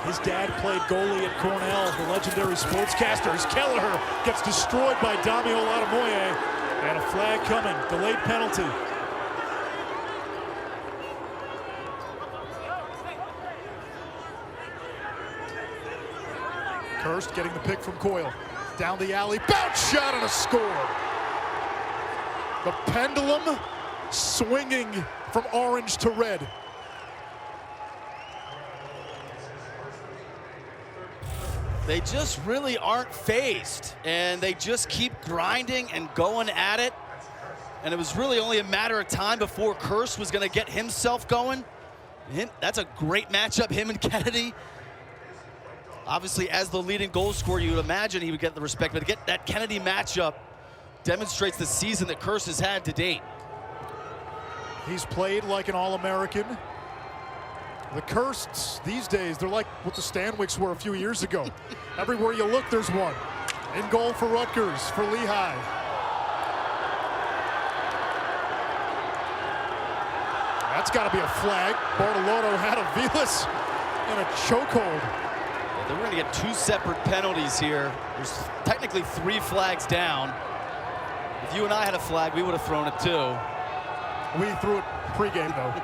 His dad played goalie at Cornell, the legendary sportscaster. As Kelleher gets destroyed by Damio Latamoye, and a flag coming, delayed penalty. Kirst getting the pick from Coyle. Down the alley, bounce shot and a score. The pendulum swinging from orange to red. They just really aren't phased, and they just keep grinding and going at it. And it was really only a matter of time before Curse was going to get himself going. That's a great matchup, him and Kennedy. Obviously, as the leading goal scorer, you would imagine he would get the respect, but to get that Kennedy matchup demonstrates the season that Curse has had to date. He's played like an All-American. The Cursts these days, they're like what the Stanwicks were a few years ago. Everywhere you look, there's one. In goal for Rutgers, for Lehigh. That's got to be a flag. Bartolotto had a Vilas in a chokehold. They're going to get 2 separate penalties here. There's technically 3 flags down. If you and I had a flag, we would have thrown it too. We threw it pregame, though.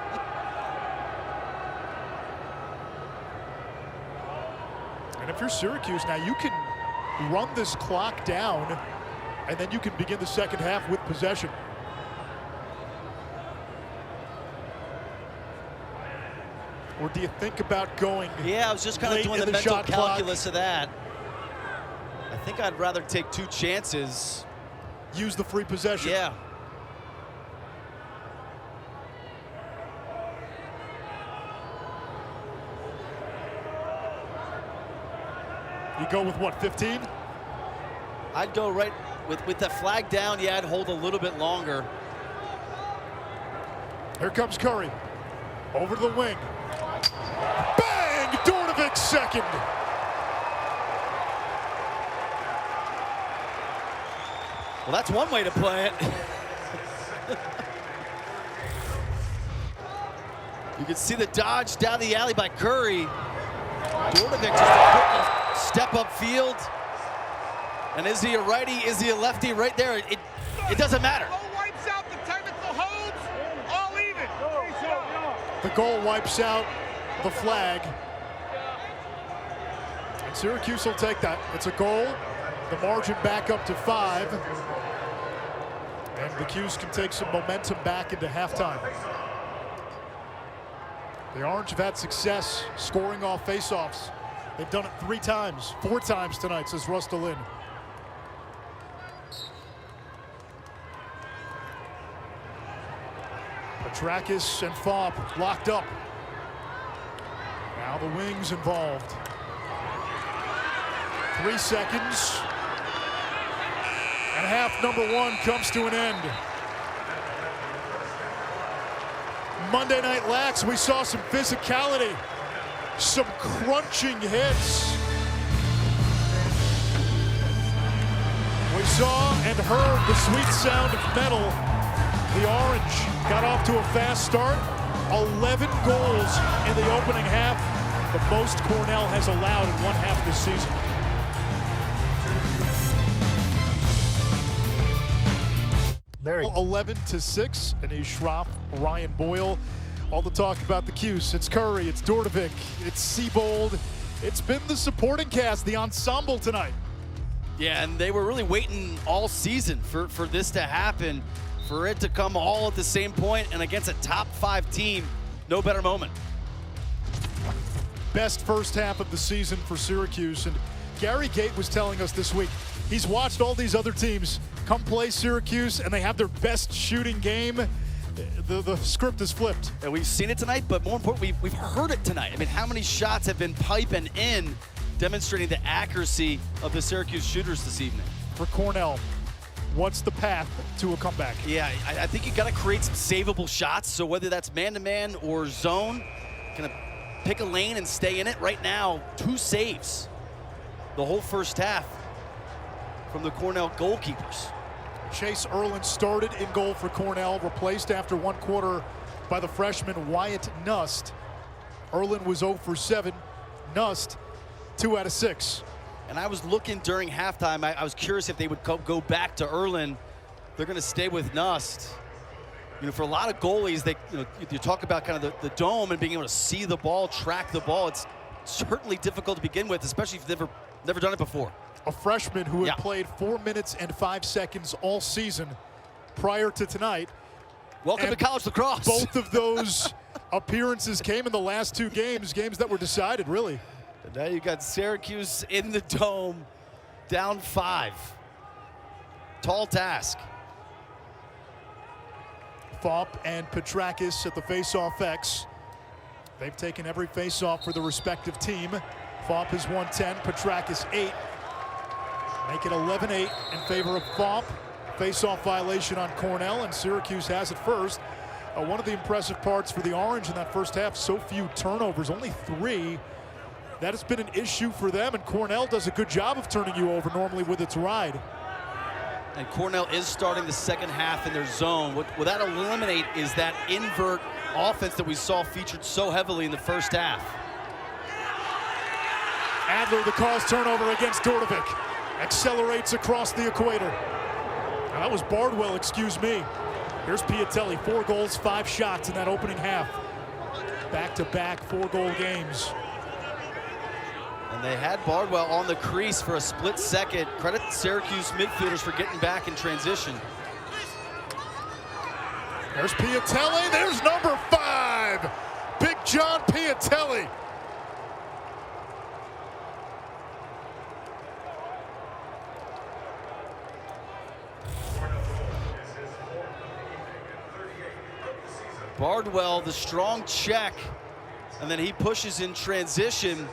And if you're Syracuse now, you can run this clock down, and then you can begin the second half with possession. Or do you think about going? Yeah, I was just kind of doing the mental calculus of that. I think I'd rather take 2 chances. Use the free possession. Yeah. You go with what, 15? I'd go right with the flag down. Yeah, I'd hold a little bit longer. Here comes Curry. Over to the wing. Bang! Dornovic second. Well, that's one way to play it. You can see the dodge down the alley by Curry. Dornovic just a quick step up field. And is he a righty? Is he a lefty? Right there. It doesn't matter. Wipes out the technical holds. All even. The goal wipes out the flag. And Syracuse will take that. It's a goal. The margin back up to 5. And the 'Cuse can take some momentum back into halftime. The Orange have had success scoring off faceoffs. They've done it 3 times, 4 times tonight, says Russ DeLynn. Petrakis and Faub locked up. Now the wings involved. 3 seconds. And half number 1 comes to an end. Monday Night Lax, we saw some physicality, some crunching hits. We saw and heard the sweet sound of metal. The Orange got off to a fast start. 11 goals in the opening half, the most Cornell has allowed in one half this season. Larry. 11-6, and Schroff, Ryan Boyle. All the talk about the 'Cuse. It's Curry, it's Dornovic, it's Seabold. It's been the supporting cast, the ensemble tonight. Yeah, and they were really waiting all season for this to happen, for it to come all at the same point, and against a top 5 team, no better moment. Best first half of the season for Syracuse, and Gary Gait was telling us this week, he's watched all these other teams come play Syracuse, and they have their best shooting game. The script is flipped. And we've seen it tonight, but more importantly, we've heard it tonight. I mean, how many shots have been piping in, demonstrating the accuracy of the Syracuse shooters this evening? For Cornell, what's the path to a comeback? Yeah, I think you got to create some savable shots. So whether that's man-to-man or zone, kind of pick a lane and stay in it. Right now, 2 saves the whole first half from the Cornell goalkeepers. Chase Erlin started in goal for Cornell, replaced after 1 quarter by the freshman Wyatt Nust. Erlin was 0 for 7. Nust, 2 out of 6. And I was looking during halftime, I was curious if they would go back to Erlin. They're going to stay with Nust. You know, for a lot of goalies, you talk about kind of the dome and being able to see the ball, track the ball. It's certainly difficult to begin with, especially if you've never done it before. A freshman who had played 4 minutes and 5 seconds all season prior to tonight. Welcome And to college lacrosse. both of those appearances came in the last 2 games that were decided, really. And now you got Syracuse in the dome, down 5. Tall task. Faup and Petrakis at the face-off X. They've taken every face-off for the respective team. Faup is 110, Petrakis 8. Make it 11-8 in favor of Faup. Face-off violation on Cornell, and Syracuse has it first. One of the impressive parts for the Orange in that first half, so few turnovers, only 3. That has been an issue for them, and Cornell does a good job of turning you over normally with its ride. And Cornell is starting the second half in their zone. What that'll eliminate is that invert offense that we saw featured so heavily in the first half. Adler, the cause turnover against Dordovic. Accelerates across the equator. Now, that was Bardwell, excuse me. Here's Piatelli, 4 goals, 5 shots in that opening half. Back-to-back 4-goal games. And they had Bardwell on the crease for a split second. Credit Syracuse midfielders for getting back in transition. There's Piatelli, there's number 5. Big John Piatelli. Bardwell, the strong check, and then he pushes in transition.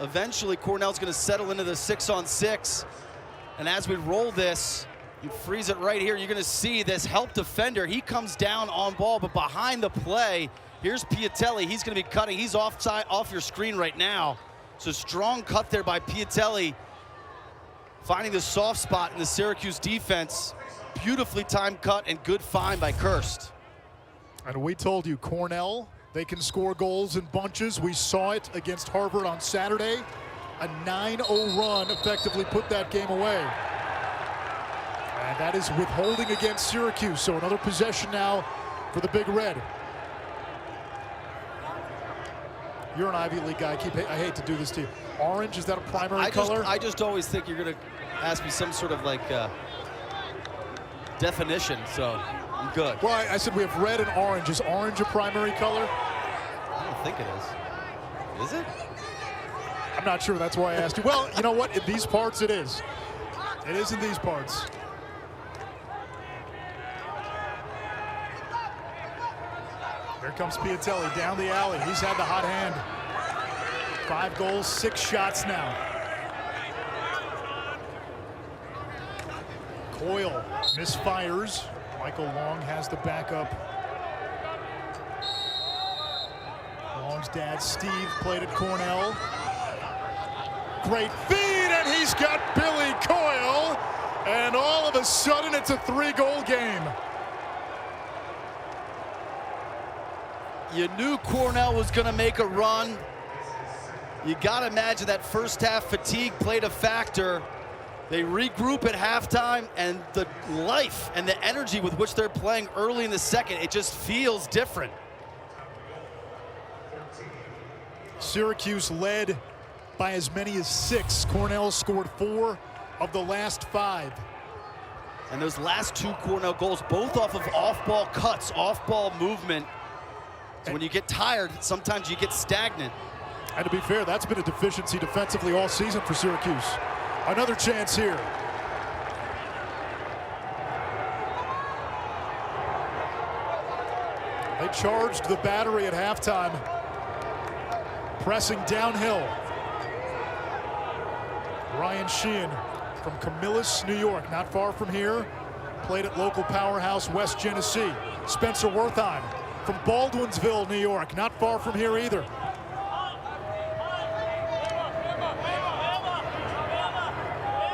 Eventually, Cornell's going to settle into the 6-on-6. And as we roll this, you freeze it right here, you're going to see this help defender. He comes down on ball, but behind the play, here's Piatelli. He's going to be cutting. He's off your screen right now. So strong cut there by Piatelli, finding the soft spot in the Syracuse defense. Beautifully timed cut and good find by Kirst. And we told you, Cornell, they can score goals in bunches. We saw it against Harvard on Saturday. A 9-0 run effectively put that game away. And that is withholding against Syracuse. So another possession now for the Big Red. You're an Ivy League guy. I hate to do this to you. Orange, is that a primary color? I just always think you're going to ask me some sort of like definition, so I'm good. Well, I said we have red and orange. Is orange a primary color? I don't think it is. Is it? I'm not sure. That's why I asked you. Well, you know what? In these parts, it is. It is in these parts. Here comes Piatelli down the alley. He's had the hot hand. 5 goals, 6 shots now. Coyle misfires. Michael Long has the backup. Long's dad, Steve, played at Cornell. Great feed, and he's got Billy Coyle. And all of a sudden, it's a 3-goal game. You knew Cornell was going to make a run. You got to imagine that first half fatigue played a factor. They regroup at halftime, and the life and the energy with which they're playing early in the second, it just feels different. Syracuse led by as many as 6. Cornell scored 4 of the last 5. And those last 2 Cornell goals, both off of off-ball cuts, off-ball movement. So when you get tired, sometimes you get stagnant. And to be fair, that's been a deficiency defensively all season for Syracuse. Another chance here. They charged the battery at halftime, pressing downhill. Ryan Sheehan from Camillus, New York, not far from here. Played at local powerhouse West Genesee. Spencer Wertheim from Baldwinsville, New York, not far from here either.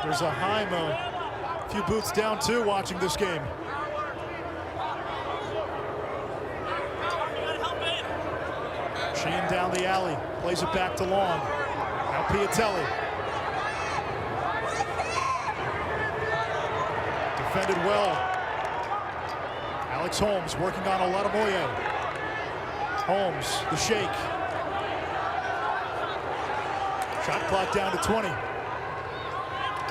There's a Heim a few booths down too watching this game. Sheehan down the alley, plays it back to Long. Now Piatelli. Defended well. Alex Holmes working on Oladamoye. Holmes, the shake. Shot clock down to 20.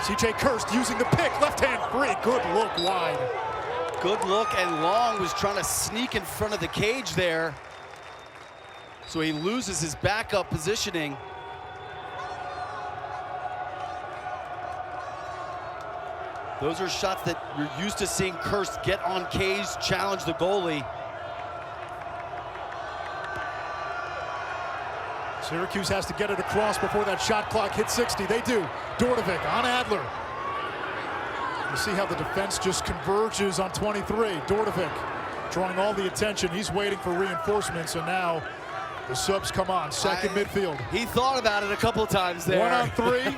C.J. Kirst using the pick, left hand free, good look wide. Good look, and Long was trying to sneak in front of the cage there. So he loses his backup positioning. Those are shots that you're used to seeing Kirst get on cage, challenge the goalie. Syracuse has to get it across before that shot clock hits 60. They do. Dordovic on Adler. You see how the defense just converges on 23. Dordovic drawing all the attention. He's waiting for reinforcements, and now the subs come on. Second midfield. He thought about it a couple times there. 1 on 3.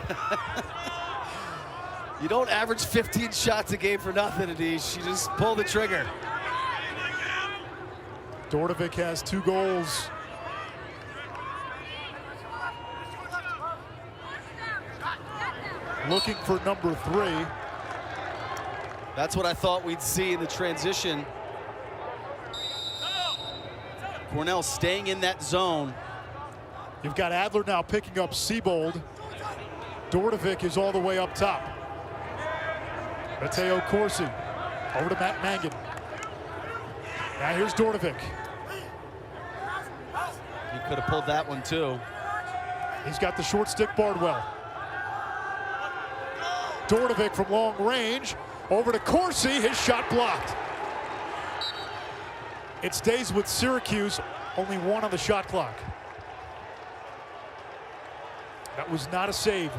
You don't average 15 shots a game for nothing, Adish. You just pull the trigger. Dordovic has 2 goals. Looking for number 3. That's what I thought we'd see in the transition. Cornell staying in that zone. You've got Adler now picking up Siebold. Dordovic is all the way up top. Matteo Corsi over to Matt Mangan. Now here's Dordovic. He could have pulled that one too. He's got the short stick, Bardwell. Dordovic from long range over to Corsi. His shot blocked. It stays with Syracuse. Only 1 on the shot clock. That was not a save.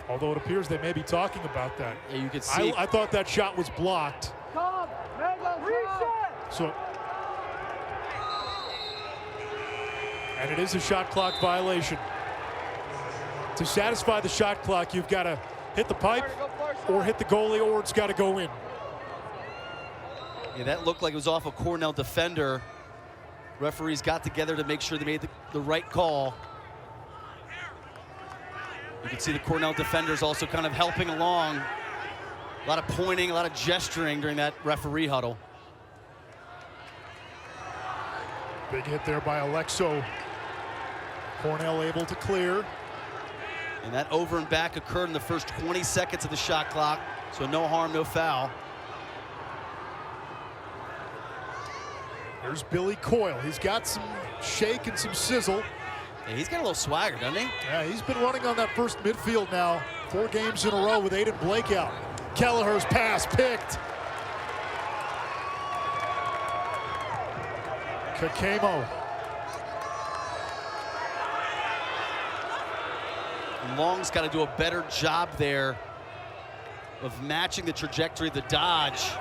Although it appears they may be talking about that. Yeah, you could see. I thought that shot was blocked. So, and it is a shot clock violation. To satisfy the shot clock, you've got to hit the pipe or hit the goalie, or it's got to go in. Yeah, that looked like it was off a Cornell defender. Referees got together to make sure they made the right call. You can see the Cornell defenders also kind of helping along. A lot of pointing, a lot of gesturing during that referee huddle. Big hit there by Alexo. Cornell able to clear. And that over and back occurred in the first 20 seconds of the shot clock. So no harm, no foul. There's Billy Coyle. He's got some shake and some sizzle. Yeah, he's got a little swagger, doesn't he? Yeah, he's been running on that first midfield now. 4 games in a row with Aiden Blake out. Kelleher's pass picked. Kakemo. Long's got to do a better job there of matching the trajectory of the dodge.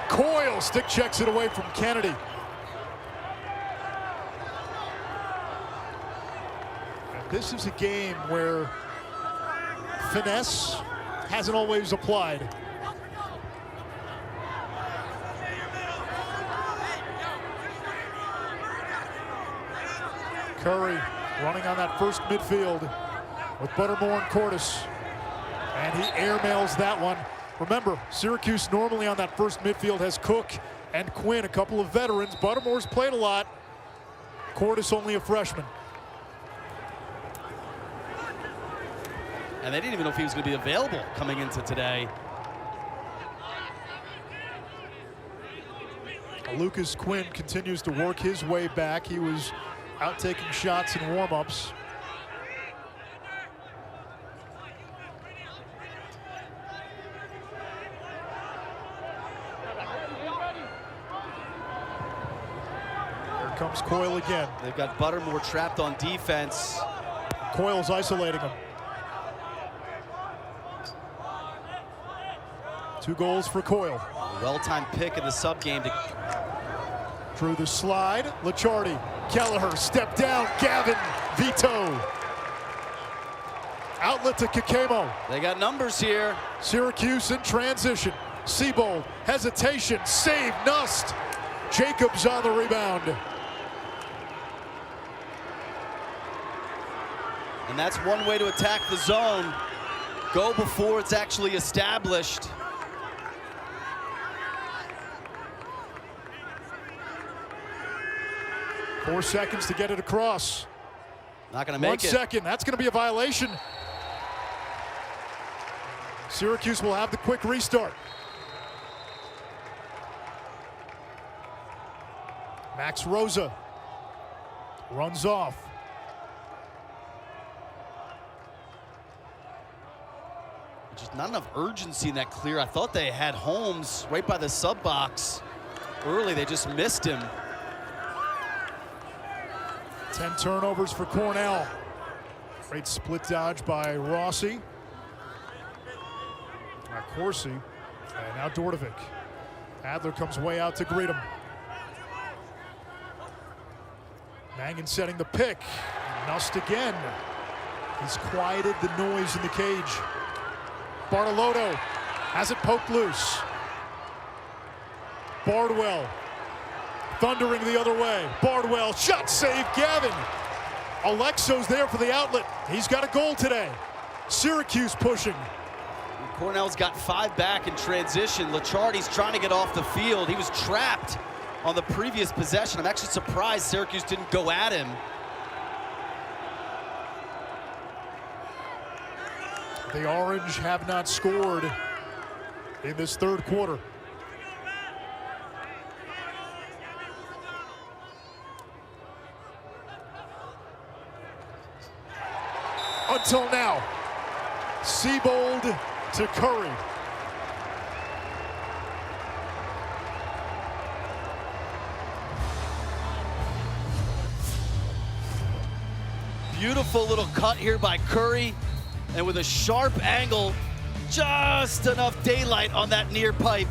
Coyle stick checks it away from Kennedy. And this is a game where finesse hasn't always applied. Curry running on that first midfield with Buttermore and Cordes. And he airmails that one. Remember, Syracuse normally on that first midfield has Cook and Quinn, a couple of veterans. Buttermore's played a lot. Cordes only a freshman. And they didn't even know if he was going to be available coming into today. Lucas Quinn continues to work his way back. He was out taking shots in warm-ups. Here comes Coyle again. They've got Buttermore trapped on defense. Coyle's isolating him. 2 goals for Coyle. A well-timed pick in the sub game. Through the slide, Licciardi, Kelleher, step down, Gavin, Vito. Outlet to Kakemo. They got numbers here. Syracuse in transition. Siebold, hesitation, save, Nust. Jacobs on the rebound. And that's one way to attack the zone. Go before it's actually established. Four seconds to get it across. Not going to make it. 1 second. That's going to be a violation. Syracuse will have the quick restart. Max Rosa runs off. Just not enough urgency in that clear. I thought they had Holmes right by the sub box. Early, they just missed him. 10 turnovers for Cornell. Great split dodge by Rossi. Now Corsi, and now Dordovic. Adler comes way out to greet him. Mangan setting the pick. Nust again. He's quieted the noise in the cage. Bartolotto has it poked loose. Bardwell thundering the other way. Bardwell, shot save, Gavin. Alexo's there for the outlet. He's got a goal today. Syracuse pushing. Cornell's got 5 back in transition. Licciardi's trying to get off the field. He was trapped on the previous possession. I'm actually surprised Syracuse didn't go at him. The Orange have not scored in this third quarter. Until now, Siebold to Curry. Beautiful little cut here by Curry, and with a sharp angle, just enough daylight on that near pipe.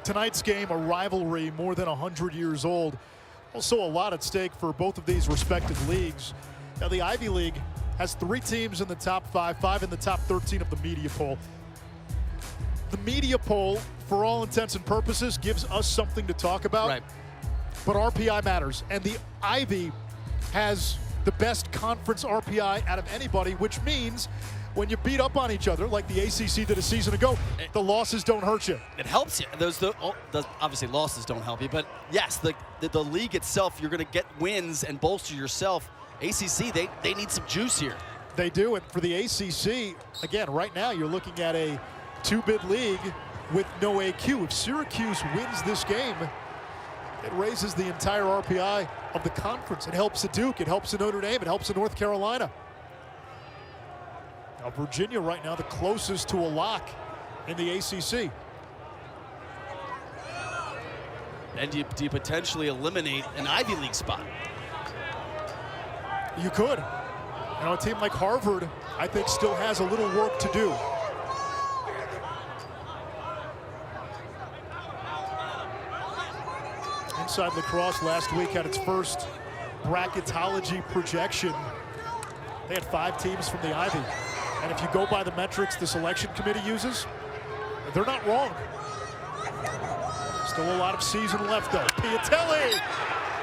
Tonight's game, a rivalry more than 100 years old. Also a lot at stake for both of these respective leagues. Now the Ivy League has 3 teams in the top 5, 5 in the top 13 of the media poll. The media poll, for all intents and purposes, gives us something to talk about. Right. But RPI matters, and the Ivy has the best conference RPI out of anybody, which means when you beat up on each other, like the ACC did a season ago, the losses don't hurt you. It helps you. Obviously losses don't help you, but yes, the league itself, you're going to get wins and bolster yourself. ACC, they need some juice here. They do, and for the ACC, again, right now you're looking at a 2-bid league with no AQ. If Syracuse wins this game, it raises the entire RPI of the conference. It helps the Duke, it helps the Notre Dame, it helps the North Carolina. Now Virginia right now the closest to a lock in the ACC. And do you potentially eliminate an Ivy League spot? You could. You know, a team like Harvard, I think, still has a little work to do. Inside Lacrosse last week had its first bracketology projection. They had 5 teams from the Ivy. And if you go by the metrics the selection committee uses, they're not wrong. Still a lot of season left, though. Piatelli,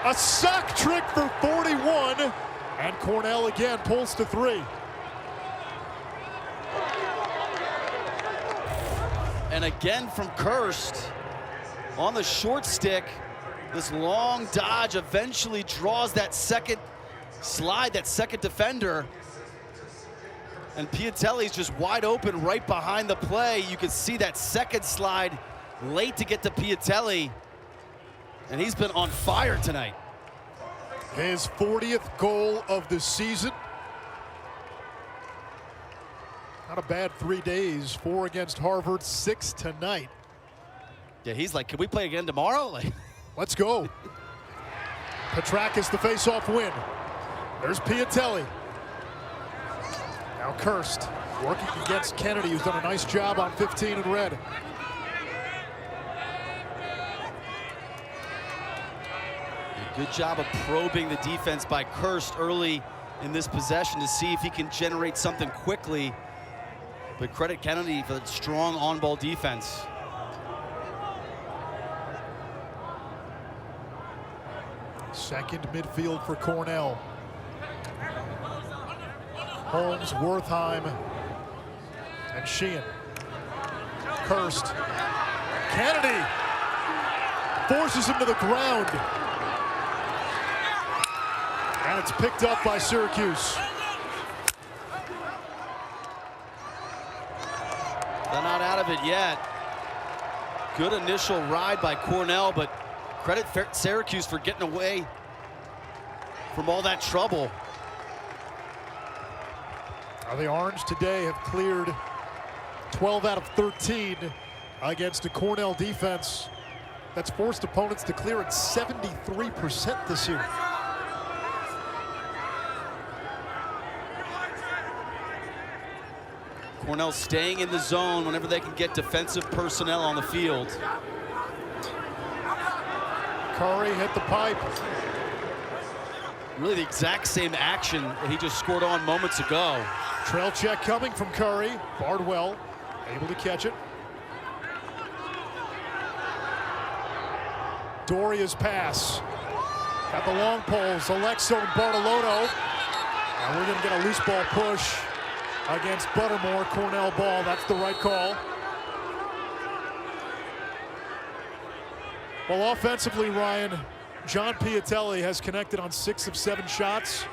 a sock trick for 41. And Cornell again pulls to 3. And again from Kirst on the short stick. This long dodge eventually draws that second slide, that second defender. And Piatelli's just wide open right behind the play. You can see that second slide late to get to Piatelli. And he's been on fire tonight. His 40th goal of the season. Not a bad 3 days. 4 against Harvard, 6 tonight. Yeah, he's like, can we play again tomorrow? Like, let's go. Petrakis the face-off win. There's Piatelli. Now Kirst working against Kennedy, who's done a nice job on 15 in red. Good job of probing the defense by Kirst early in this possession to see if he can generate something quickly. But credit Kennedy for the strong on-ball defense. Second midfield for Cornell. Holmes, Wertheim, and Sheehan. Kirst Kennedy forces him to the ground. And it's picked up by Syracuse. They're not out of it yet. Good initial ride by Cornell, but credit Syracuse for getting away from all that trouble. Now the Orange today have cleared 12 out of 13 against a Cornell defense that's forced opponents to clear at 73% this year. Cornell staying in the zone whenever they can get defensive personnel on the field. Curry hit the pipe. Really the exact same action that he just scored on moments ago. Trail check coming from Curry. Bardwell able to catch it. Doria's pass. Got the long poles. Alexo and Bartolotto. And we're going to get a loose ball push against Buttermore. Cornell ball. That's the right call. Well, offensively, Ryan, John Piatelli has connected on 6 of 7 shots.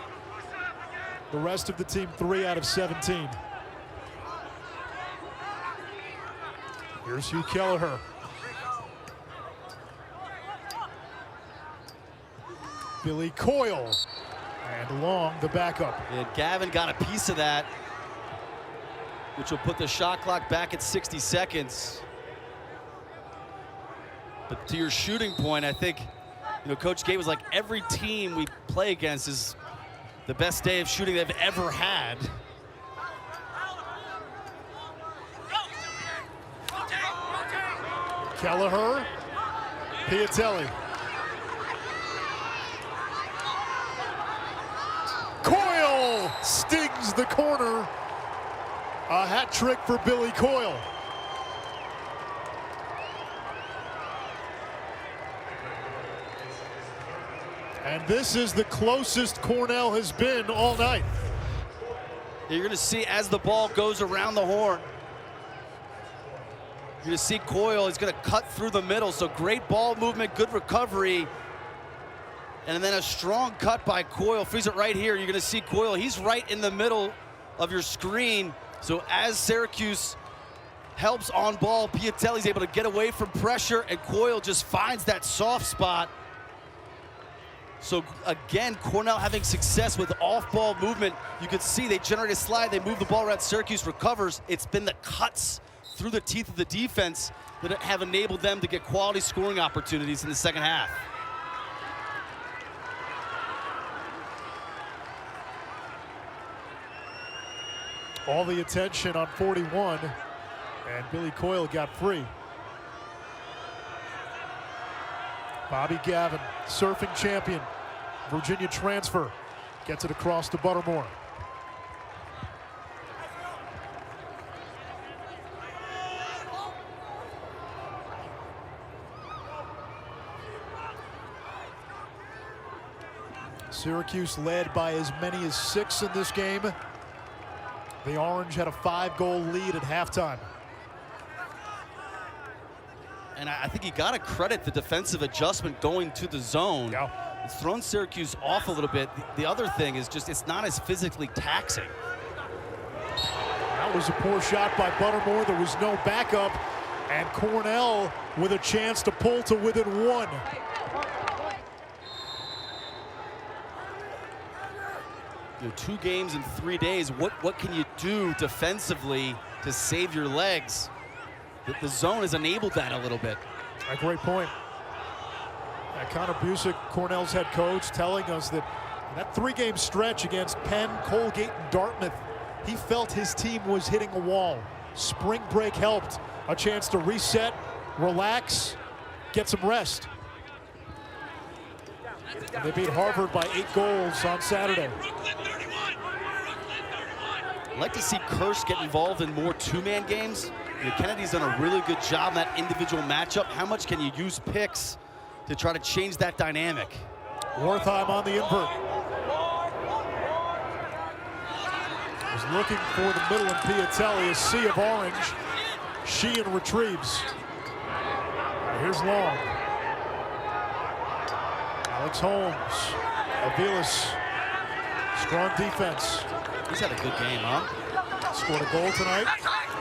The rest of the team 3 out of 17. Here's Hugh Kelleher. Billy Coyle. And Long, the backup. And Gavin got a piece of that, which will put the shot clock back at 60 seconds. But to your shooting point, I think, Coach Gay was like, every team we play against is the best day of shooting they've ever had. Kelleher, Piatelli. Coyle stings the corner. A hat trick for Billy Coyle. And this is the closest Cornell has been all night. You're going to see as the ball goes around the horn, you're going to see Coyle is going to cut through the middle. So great ball movement, good recovery. And then a strong cut by Coyle. Freeze it right here. You're going to see Coyle. He's right in the middle of your screen. So as Syracuse helps on ball, Piatelli's able to get away from pressure, and Coyle just finds that soft spot. So again, Cornell having success with off-ball movement. You can see they generate a slide, they move the ball around, Syracuse recovers. It's been the cuts through the teeth of the defense that have enabled them to get quality scoring opportunities in the second half. All the attention on 41, and Billy Coyle got free. Bobby Gavin, surfing champion, Virginia transfer, gets it across to Buttermore. Syracuse led by as many as 6 in this game. The Orange had a 5-goal lead at halftime. And I think you got to credit the defensive adjustment going to the zone. Yeah. It's thrown Syracuse off a little bit. The other thing is just it's not as physically taxing. That was a poor shot by Buttermore. There was no backup. And Cornell with a chance to pull to within 1. You know, 2 games in 3 days. What can you do defensively to save your legs? The zone has enabled that a little bit. A great point. Connor Busick, Cornell's head coach, telling us that 3-game stretch against Penn, Colgate, and Dartmouth, he felt his team was hitting a wall. Spring break helped. A chance to reset, relax, get some rest. And they beat Harvard by 8 goals on Saturday. I'd like to see Kirsch get involved in more 2-man games. Kennedy's done a really good job in that individual matchup. How much can you use picks to try to change that dynamic? Wertheim on the invert. Was looking for the middle, and Piatelli, a sea of orange. Sheehan retrieves. Here's Long. Alex Holmes. Aviles. Strong defense. He's had a good game, huh? Scored a goal tonight.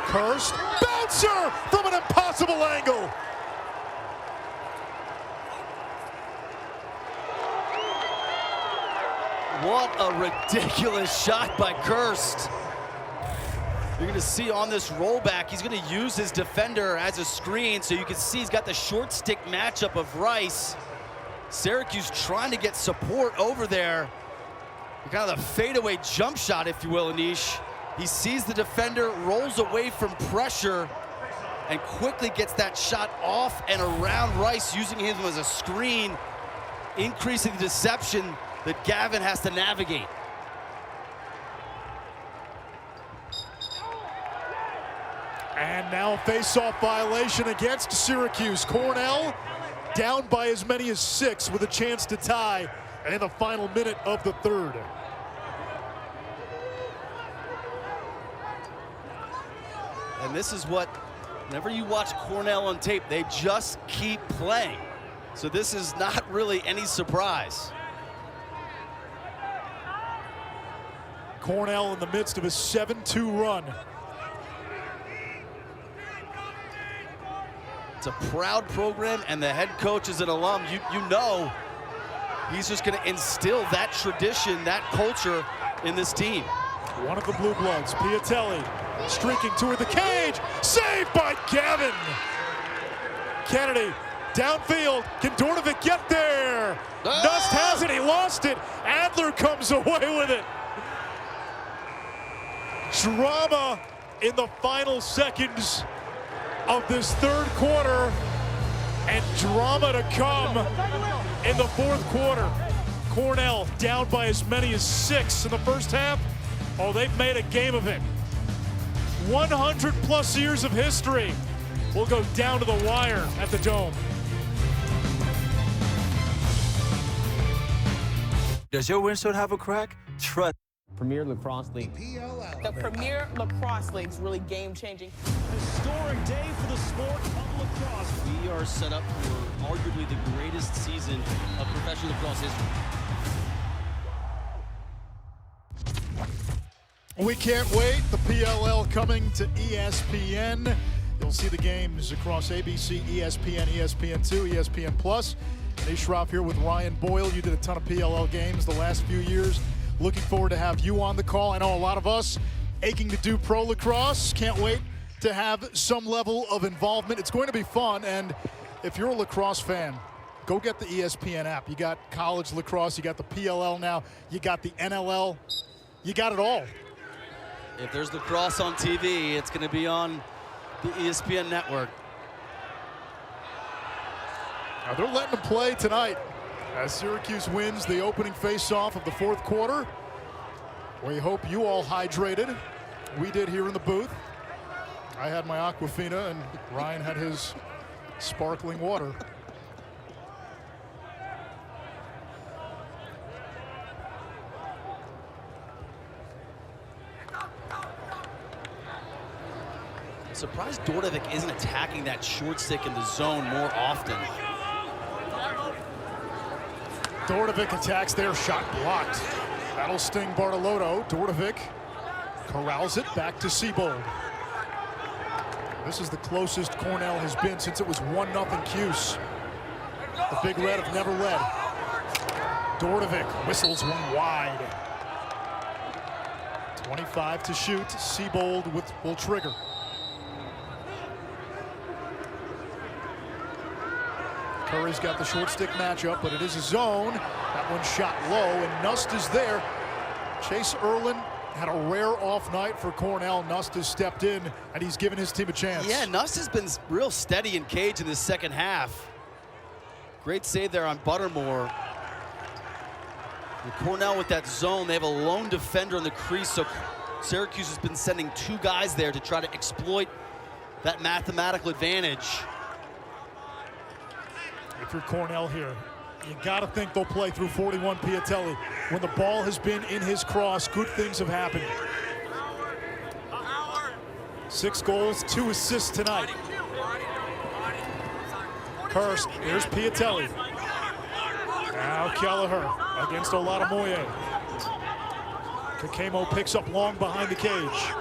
Kirst. Bouncer from an impossible angle. What a ridiculous shot by Kirst. You're going to see on this rollback, he's going to use his defender as a screen, so you can see he's got the short stick matchup of Rice. Syracuse trying to get support over there. Kind of the fadeaway jump shot, if you will, Anish. He sees the defender, rolls away from pressure, and quickly gets that shot off and around Rice, using him as a screen, increasing the deception that Gavin has to navigate. And now face-off violation against Syracuse. Cornell down by as many as 6 with a chance to tie in the final minute of the third. And this is what, whenever you watch Cornell on tape, they just keep playing. So this is not really any surprise. Cornell in the midst of a 7-2 run. It's a proud program, and the head coach is an alum. You know he's just going to instill that tradition, that culture in this team. One of the Blue Bloods, Piatelli, streaking toward the cage. Saved by Gavin. Kennedy, downfield. Can Dornovic get there? Nust has it, he lost it. Adler comes away with it. Drama in the final seconds of this third quarter, and drama to come in the fourth quarter. Cornell down by as many as 6 in the first half. Oh, they've made a game of it. 100+ years of history will go down to the wire at the Dome. Does your windshield have a crack? Trust. Premier Lacrosse League. The Premier Lacrosse League is really game-changing. Historic day for the sport of lacrosse. We are set up for arguably the greatest season of professional lacrosse history. We can't wait. The PLL coming to ESPN. You'll see the games across ABC, ESPN, ESPN2, ESPN Plus. Anish Shroff here with Ryan Boyle. You did a ton of PLL games the last few years. Looking forward to have you on the call. I know a lot of us aching to do pro lacrosse. Can't wait to have some level of involvement. It's going to be fun, and if you're a lacrosse fan, go get the ESPN app. You got college lacrosse, you got the PLL now, you got the NLL, you got it all. If there's lacrosse on TV, it's going to be on the ESPN network. Now they're letting them play tonight as Syracuse wins the opening face-off of the fourth quarter. We hope you all hydrated. We did here in the booth. I had my Aquafina and Ryan had his sparkling water. I'm surprised Dornovic isn't attacking that short stick in the zone more often. Dornovic attacks there, shot blocked. That'll sting Bartolotto. Dornovic corrals it back to Siebold. This is the closest Cornell has been since it was 1-0 Cuse. The Big Red have never led. Dornovic whistles one wide. 25 to shoot. Siebold will trigger. Curry's got the short stick matchup, but it is a zone. That one shot low, and Nust is there. Chase Erlin had a rare off night for Cornell. Nust has stepped in, and he's given his team a chance. Yeah, Nust has been real steady in cage in the second half. Great save there on Buttermore. And Cornell with that zone, they have a lone defender in the crease, so Syracuse has been sending 2 guys there to try to exploit that mathematical advantage. If you're Cornell here, you got to think they'll play through 41 Piatelli. When the ball has been in his cross, good things have happened. 6 goals, 2 assists tonight. Hurst, here's Piatelli. Now Kelleher against Oladamoye. Kakemo picks up long behind the cage.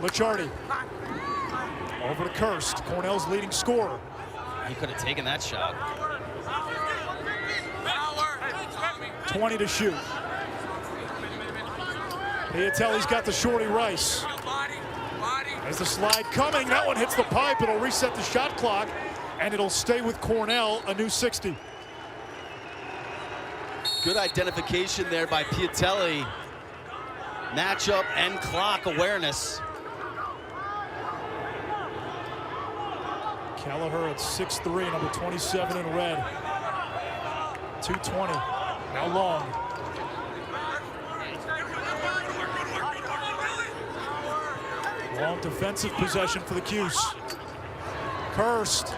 Licciardi. Over to Hurst, Cornell's leading scorer. He could have taken that shot. 20 to shoot. Piatelli's got the shorty Rice. As the slide coming, that one hits the pipe. It'll reset the shot clock, and it'll stay with Cornell, a new 60. Good identification there by Piatelli. Matchup and clock awareness. Kelleher at 6'3", number 27 in red. 220, now long. Long defensive possession for the Cuse. Hurst,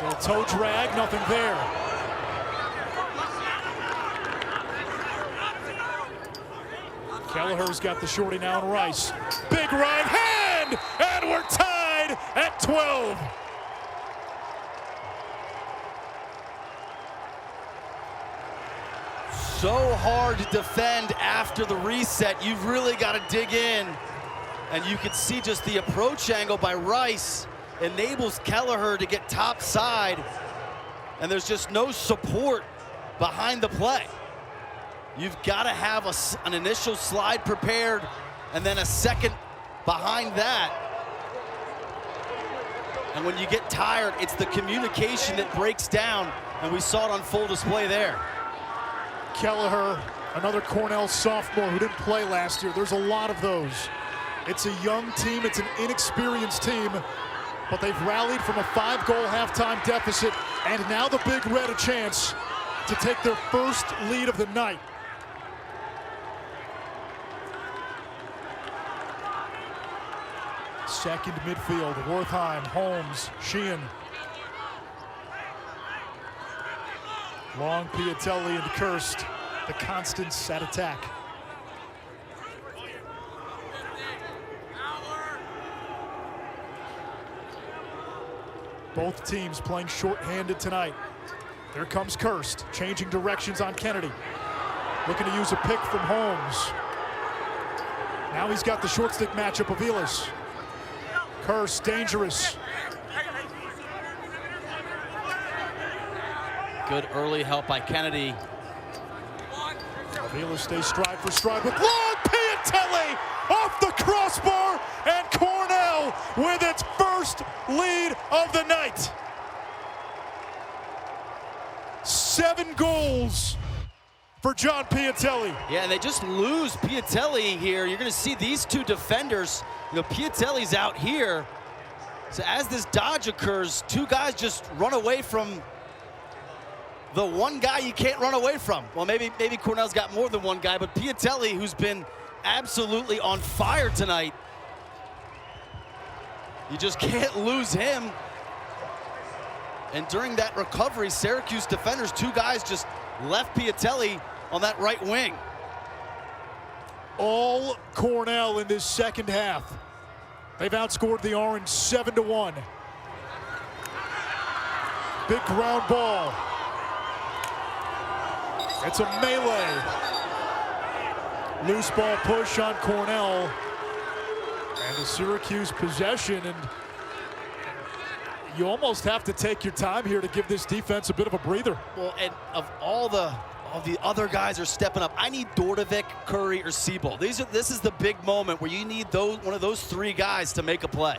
little toe drag, nothing there. Kelleher's got the shorty now in Rice. Big right hand, and we're tied at 12. So hard to defend after the reset. You've really got to dig in. And you can see just the approach angle by Rice enables Kelleher to get top side. And there's just no support behind the play. You've got to have an initial slide prepared and then a second behind that. And when you get tired, it's the communication that breaks down, and we saw it on full display there. Kelleher, another Cornell sophomore who didn't play last year. There's a lot of those. It's a young team, it's an inexperienced team, but they've rallied from a 5-goal halftime deficit, and now the Big Red a chance to take their first lead of the night. Second midfield, Wertheim, Holmes, Sheehan. Long Piatelli and Hurst, the constants at attack. Both teams playing short-handed tonight. There comes Hurst, changing directions on Kennedy. Looking to use a pick from Holmes. Now he's got the short stick matchup of Elis. Hurst, dangerous. Good early help by Kennedy. Elis stays stride for stride with long Piatelli off the crossbar, and Cornell with its first lead of the night. 7 goals for John Piatelli. Yeah, and they just lose Piatelli here. You're going to see these two defenders. You know, Piatelli's out here. So as this dodge occurs, two guys just run away from the one guy you can't run away from. Well, maybe Cornell's got more than one guy, but Piatelli, who's been absolutely on fire tonight, you just can't lose him. And during that recovery, Syracuse defenders, two guys just left Piatelli on that right wing. All Cornell in this second half. They've outscored the Orange 7-1. Big ground ball. It's a melee. Loose ball push on Cornell. And the Syracuse possession, and you almost have to take your time here to give this defense a bit of a breather. Well, and of all the other guys are stepping up, I need Dordovic, Curry, or Siebel. This is the big moment where you need one of those three guys to make a play.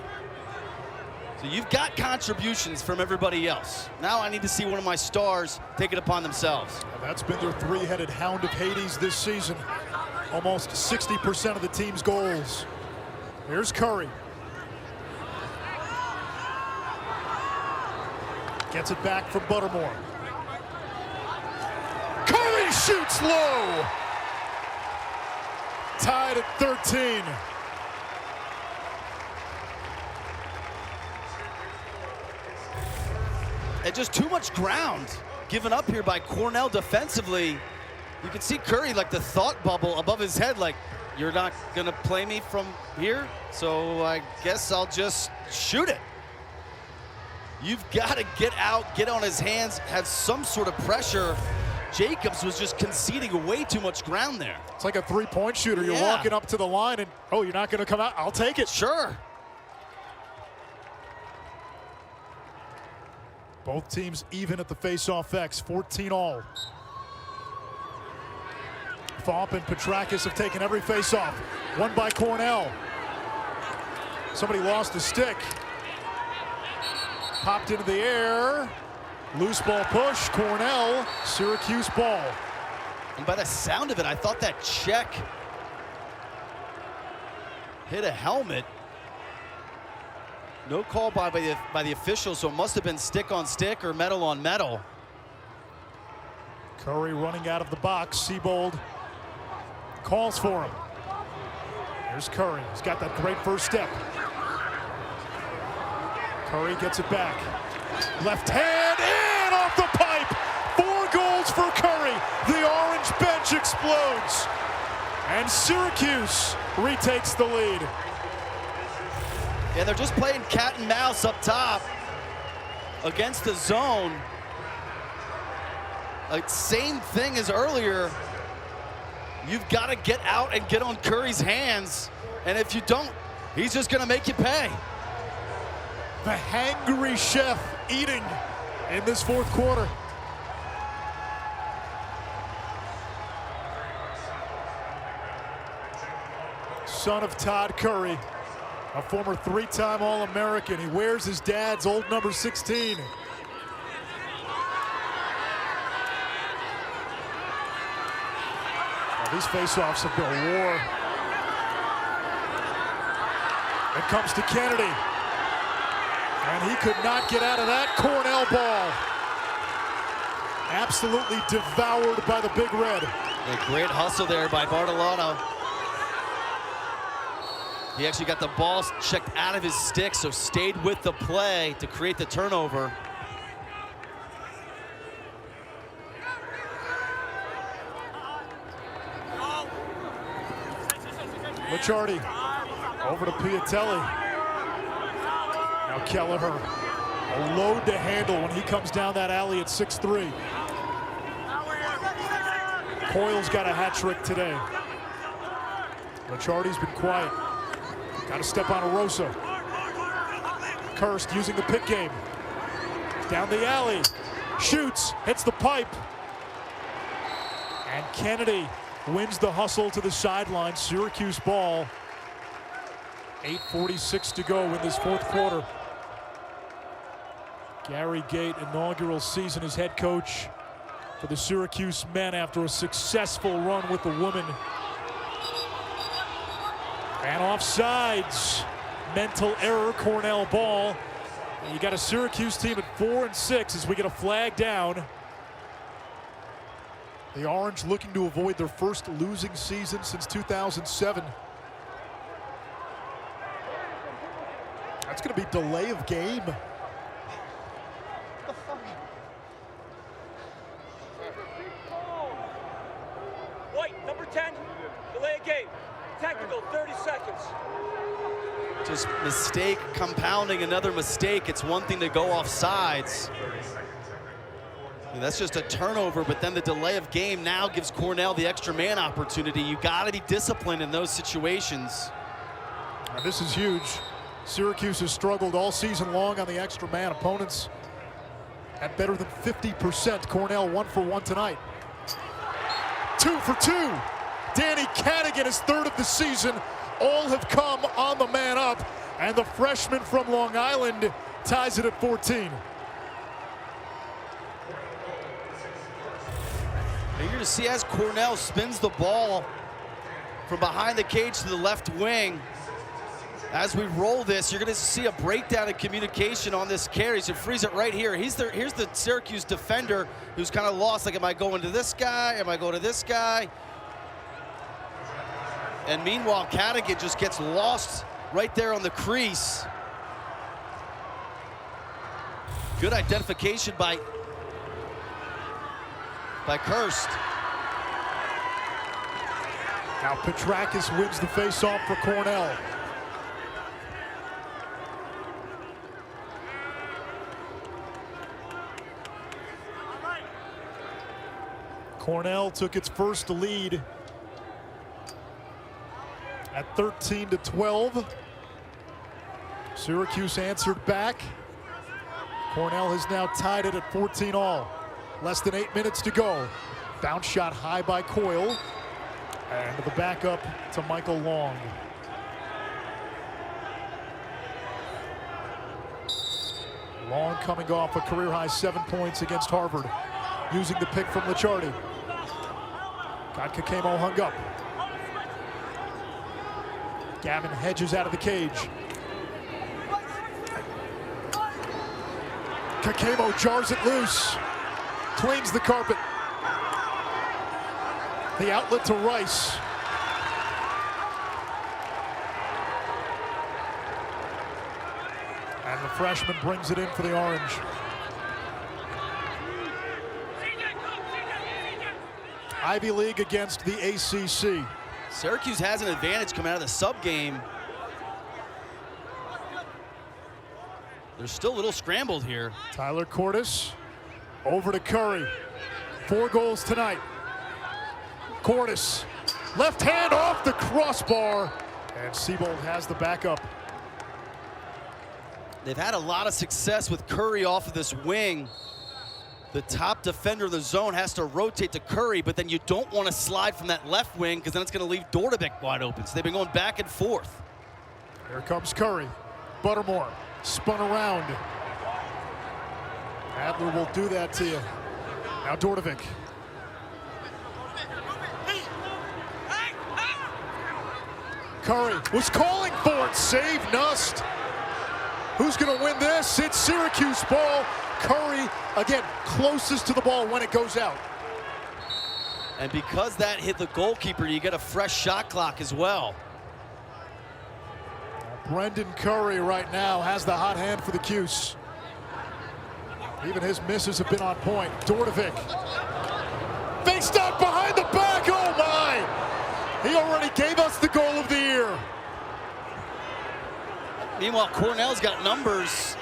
So you've got contributions from everybody else. Now I need to see one of my stars take it upon themselves. Well, that's been their three-headed hound of Hades this season. Almost 60% of the team's goals. Here's Curry. Gets it back from Buttermore. Curry shoots low. Tied at 13. And just too much ground given up here by Cornell defensively. You can see Curry, like the thought bubble above his head, like, you're not gonna play me from here, so I guess I'll just shoot it. You've got to get out, get on his hands, have some sort of pressure. Jacobs was just conceding way too much ground there. It's like a three-point shooter. You're walking up to the line and, oh, you're not going to come out? I'll take it. Sure. Both teams even at the face-off X, 14 all. Thorpe and Petrakis have taken every face-off. One by Cornell. Somebody lost a stick. Popped into the air. Loose ball push. Cornell, Syracuse ball. And by the sound of it, I thought that check hit a helmet. No call by the official, so it must have been stick on stick or metal on metal. Curry running out of the box. Siebold calls for him. Here's Curry. He's got that great first step. Curry gets it back. Left hand in off the pipe. 4 goals for Curry. The orange bench explodes. And Syracuse retakes the lead. Yeah, they're just playing cat and mouse up top against the zone. Like, same thing as earlier. You've got to get out and get on Curry's hands. And if you don't, he's just going to make you pay. The hangry chef eating in this fourth quarter. Son of Todd Curry, a former 3-time All-American. He wears his dad's old number 16. Now, these face-offs have been a war. It comes to Kennedy. And he could not get out of that Cornell ball. Absolutely devoured by the Big Red. A great hustle there by Bartolano. He actually got the ball checked out of his stick, so stayed with the play to create the turnover. Licciardi over to Piatelli. Now Kelleher, a load to handle when he comes down that alley at 6'3". Coyle's got a hat trick today. Licciardi's been quiet. Got to step on Arosa. Kirst using the pick game. Down the alley. Shoots, hits the pipe. And Kennedy wins the hustle to the sideline. Syracuse ball. 8:46 to go in this fourth quarter. Gary Gait, inaugural season as head coach for the Syracuse men after a successful run with the women. And offsides, mental error, Cornell ball. And you got a Syracuse team at 4-6 as we get a flag down. The Orange looking to avoid their first losing season since 2007. That's going to be delay of game. White, number 10, delay of game. Technical, 30 seconds. Just mistake compounding another mistake. It's one thing to go off sides. And that's just a turnover, but then the delay of game now gives Cornell the extra man opportunity. You got to be disciplined in those situations. And this is huge. Syracuse has struggled all season long on the extra man. Opponents at better than 50%. Cornell 1 for 1 tonight. 2 for 2. Danny Cadigan is 3rd of the season. All have come on the man up. And the freshman from Long Island ties it at 14. You're going to see as Cornell spins the ball from behind the cage to the left wing. As we roll this, you're going to see a breakdown in communication on this carry. So freeze it right here. Here's the Syracuse defender who's kind of lost. Like, am I going to this guy? Am I going to this guy? And meanwhile, Cadigan just gets lost right there on the crease. Good identification by Kirst. Now Petrakis wins the face-off for Cornell. Cornell took its first lead at 13-12. Syracuse answered back. Cornell has now tied it at 14-all. Less than 8 minutes to go. Bounce shot high by Coyle. And the backup to Michael Long. Long coming off a career-high 7 points against Harvard, using the pick from Licciardi. Got Kakemo hung up. Gavin hedges out of the cage. Kakemo jars it loose, cleans the carpet. The outlet to Rice. And the freshman brings it in for the Orange. Ivy League against the ACC. Syracuse has an advantage coming out of the sub game. They're still a little scrambled here. Tyler Cordes over to Curry. 4 goals tonight. Cordes, left hand off the crossbar, and Siebold has the backup. They've had a lot of success with Curry off of this wing. The top defender of the zone has to rotate to Curry, but then you don't want to slide from that left wing because then it's going to leave Dordevic wide open. So they've been going back and forth. Here comes Curry. Buttermore spun around. Adler will do that to you. Now Dordevic. Curry was calling for it. Save Nust. Who's going to win this? It's Syracuse ball. Curry, again, closest to the ball when it goes out. And because that hit the goalkeeper, you get a fresh shot clock as well. Brendan Curry right now has the hot hand for the Cuse. Even his misses have been on point. Dordevic. Faced out behind the back. Oh my! He already gave us the goal of the year. Meanwhile, Cornell's got numbers.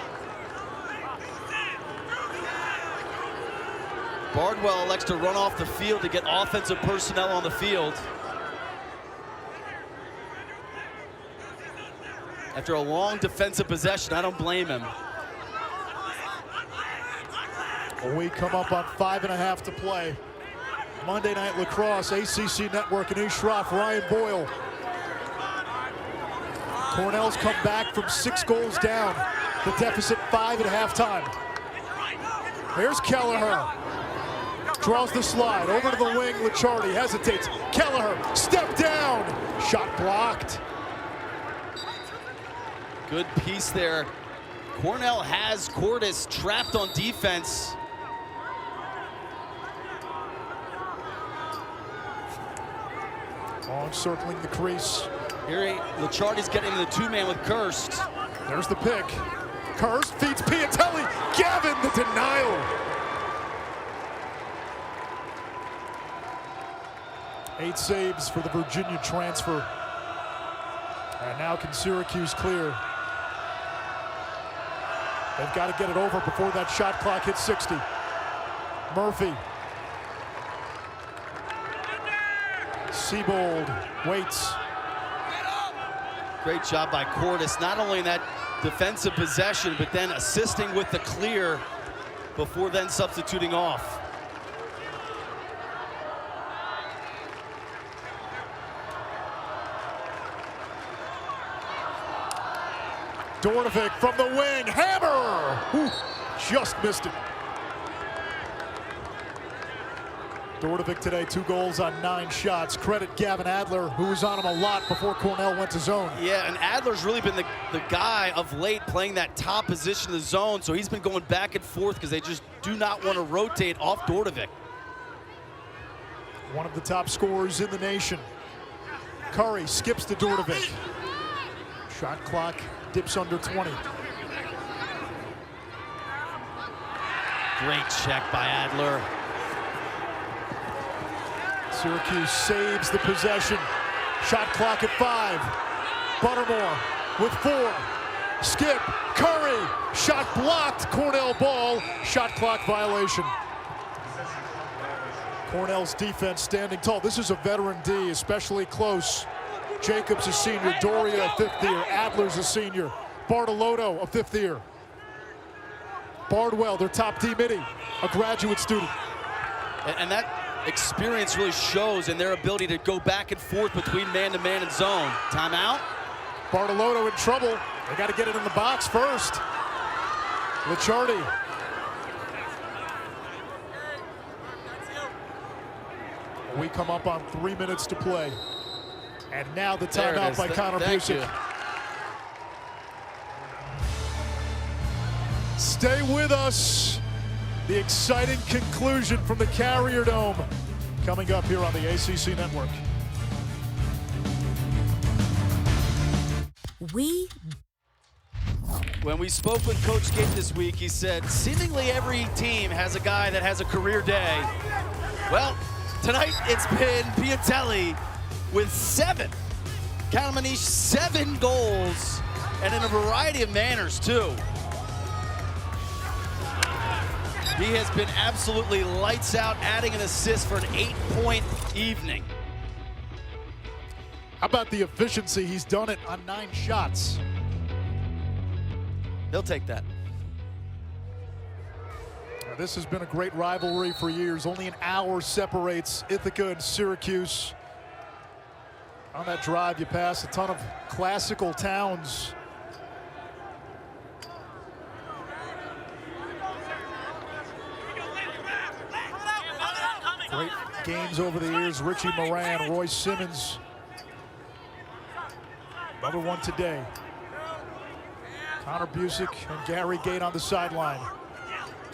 Bardwell elects to run off the field to get offensive personnel on the field. After a long defensive possession, I don't blame him. We come up on 5.5 to play. Monday Night Lacrosse, ACC Network, and Shroff, Ryan Boyle. Cornell's come back from 6 goals down. The deficit 5 at halftime. Here's Kelleher. Draws the slide over to the wing. Licciardi hesitates. Kelleher, step down. Shot blocked. Good piece there. Cornell has Cordes trapped on defense. Long circling the crease. Here, Licciardi's getting the 2-man with Kirst. There's the pick. Kirst feeds Piatelli. Gavin, the denial. 8 saves for the Virginia transfer. And now can Syracuse clear? They've got to get it over before that shot clock hits 60. Murphy. Siebold waits. Great job by Cordes, not only in that defensive possession, but then assisting with the clear before then substituting off. Dordevic from the wing, hammer! Ooh, just missed it. Dordevic today, 2 goals on 9 shots. Credit Gavin Adler, who was on him a lot before Cornell went to zone. Yeah, and Adler's really been the guy of late playing that top position of the zone, so he's been going back and forth because they just do not want to rotate off Dordevic. One of the top scorers in the nation. Curry skips to Dordevic. Shot clock dips under 20. Great check by Adler. Syracuse saves the possession. Shot clock at 5. Buttermore with 4. Skip, Curry, shot blocked, Cornell ball, shot clock violation. Cornell's defense standing tall. This is a veteran D, especially close. Jacobs a senior, Doria a fifth year, Adler's a senior, Bartolotto a fifth year. Bardwell, their top D midi, a graduate student. And that experience really shows in their ability to go back and forth between man-to-man and zone. Timeout. Bartolotto in trouble. They got to get it in the box first. Licciardi. We come up on 3 minutes to play. And now the timeout by Connor Busick. Stay with us. The exciting conclusion from the Carrier Dome coming up here on the ACC Network. When we spoke with Coach Gate this week, he said seemingly every team has a guy that has a career day. Well, tonight it's been Piatelli with 7. Count them, Manish, 7 goals, and in a variety of manners too. He has been absolutely lights out, adding an assist for an 8-point evening. How about the efficiency? He's done it on 9 shots. He'll take that. This has been a great rivalry for years. Only an hour separates Ithaca and Syracuse. On that drive, you pass a ton of classical towns. Great games over the years. Richie Moran, Roy Simmons. Another one today. Connor Busick and Gary Gate on the sideline.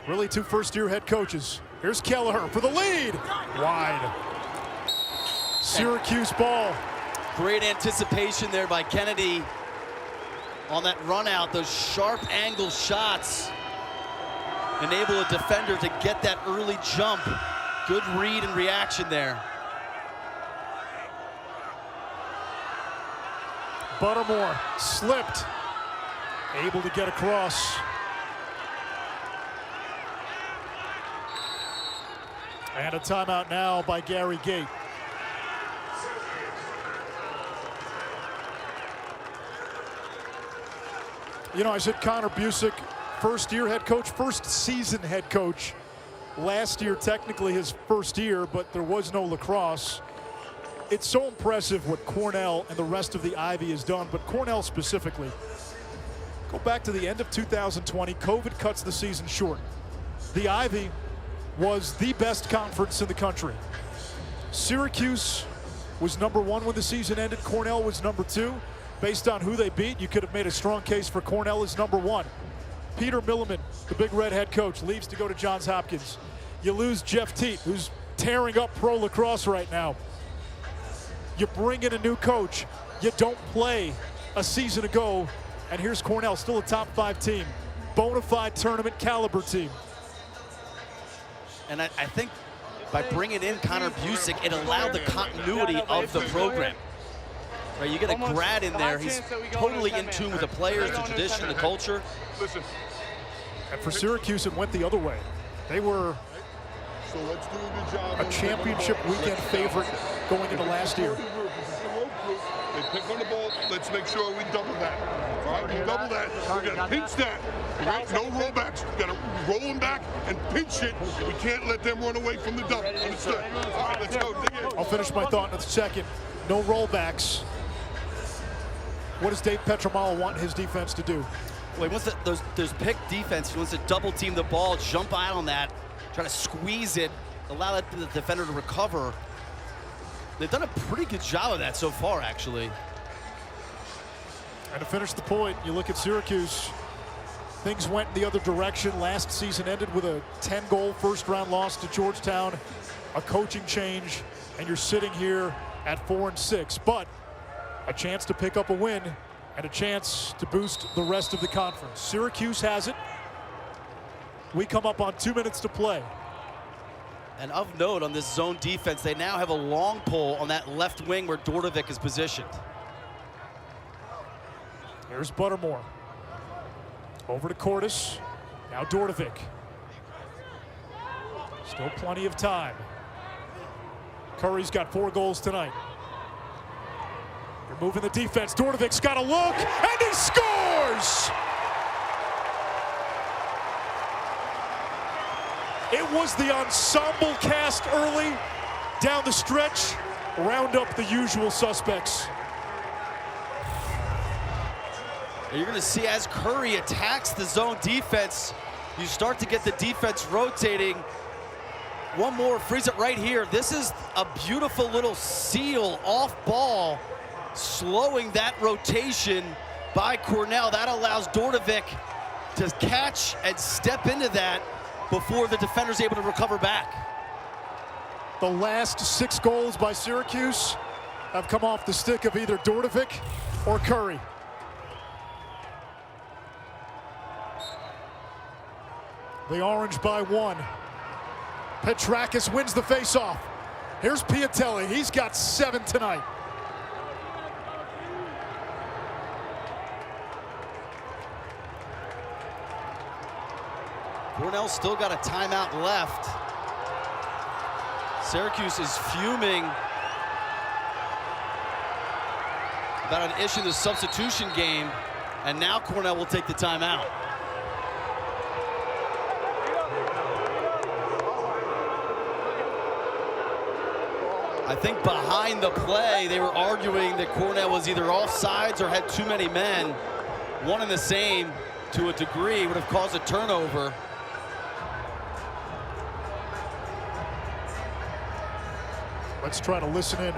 Really 2 first-year head coaches. Here's Kelleher for the lead. Wide. Syracuse ball. Great anticipation there by Kennedy on that run out. Those sharp angle shots enable a defender to get that early jump. Good read and reaction there. Buttermore slipped. Able to get across. And a timeout now by Gary Gate. You know, I said Connor Busick, first-year head coach, first season head coach. Last year, technically his first year, but there was no lacrosse. It's so impressive what Cornell and the rest of the Ivy has done, but Cornell specifically. Go back to the end of 2020, COVID cuts the season short. The Ivy was the best conference in the country. Syracuse was #1 when the season ended. Cornell was #2. Based on who they beat, you could have made a strong case for Cornell as #1. Peter Milliman, the Big Red head coach, leaves to go to Johns Hopkins. You lose Jeff Teat, who's tearing up pro lacrosse right now. You bring in a new coach. You don't play a season ago, and here's Cornell, still a top 5 team. Bona fide tournament caliber team. And I think by bringing in Connor Busick, it allowed the continuity of the program. Right, you get a grad in there, he's totally in tune with the players, the tradition, the culture. Listen. And for Syracuse, it went the other way. They were a championship weekend favorite going into last year. They pick on the ball. Let's make sure we double that. All right, we double that. We're going to pinch that. Right? No rollbacks. We got to roll them back and pinch it. We can't let them run away from the double. Understood? All right, let's go. Dig in. I'll finish my thought in a second. No rollbacks. What does Dave Petromalo want his defense to do? Well, he wants those pick defense. He wants to double team the ball, jump out on that, try to squeeze it, allow the defender to recover. They've done a pretty good job of that so far, actually. And to finish the point, you look at Syracuse. Things went the other direction. Last season ended with a 10-goal first-round loss to Georgetown, a coaching change, and you're sitting here at 4-6. But a chance to pick up a win and a chance to boost the rest of the conference. Syracuse has it. We come up on 2 minutes to play. And of note on this zone defense, they now have a long pole on that left wing where Dordovic is positioned. Here's Buttermore. Over to Cordes. Now Dordovic. Still plenty of time. Curry's got 4 goals tonight. They're moving the defense. Dordovic's got a look, and he scores! It was the ensemble cast early, down the stretch, round up the usual suspects. You're going to see as Curry attacks the zone defense, you start to get the defense rotating. One more, freeze it right here. This is a beautiful little seal off ball, slowing that rotation by Cornell. That allows Dordovic to catch and step into that before the defender's able to recover back. The last 6 goals by Syracuse have come off the stick of either Dordovic or Curry. The Orange by 1. Petrakis wins the faceoff. Here's Piatelli. He's got 7 tonight. Cornell's still got a timeout left. Syracuse is fuming about an issue in the substitution game, and now Cornell will take the timeout. I think behind the play, they were arguing that Cornell was either offsides or had too many men. One and the same, to a degree, would have caused a turnover. Let's try to listen in.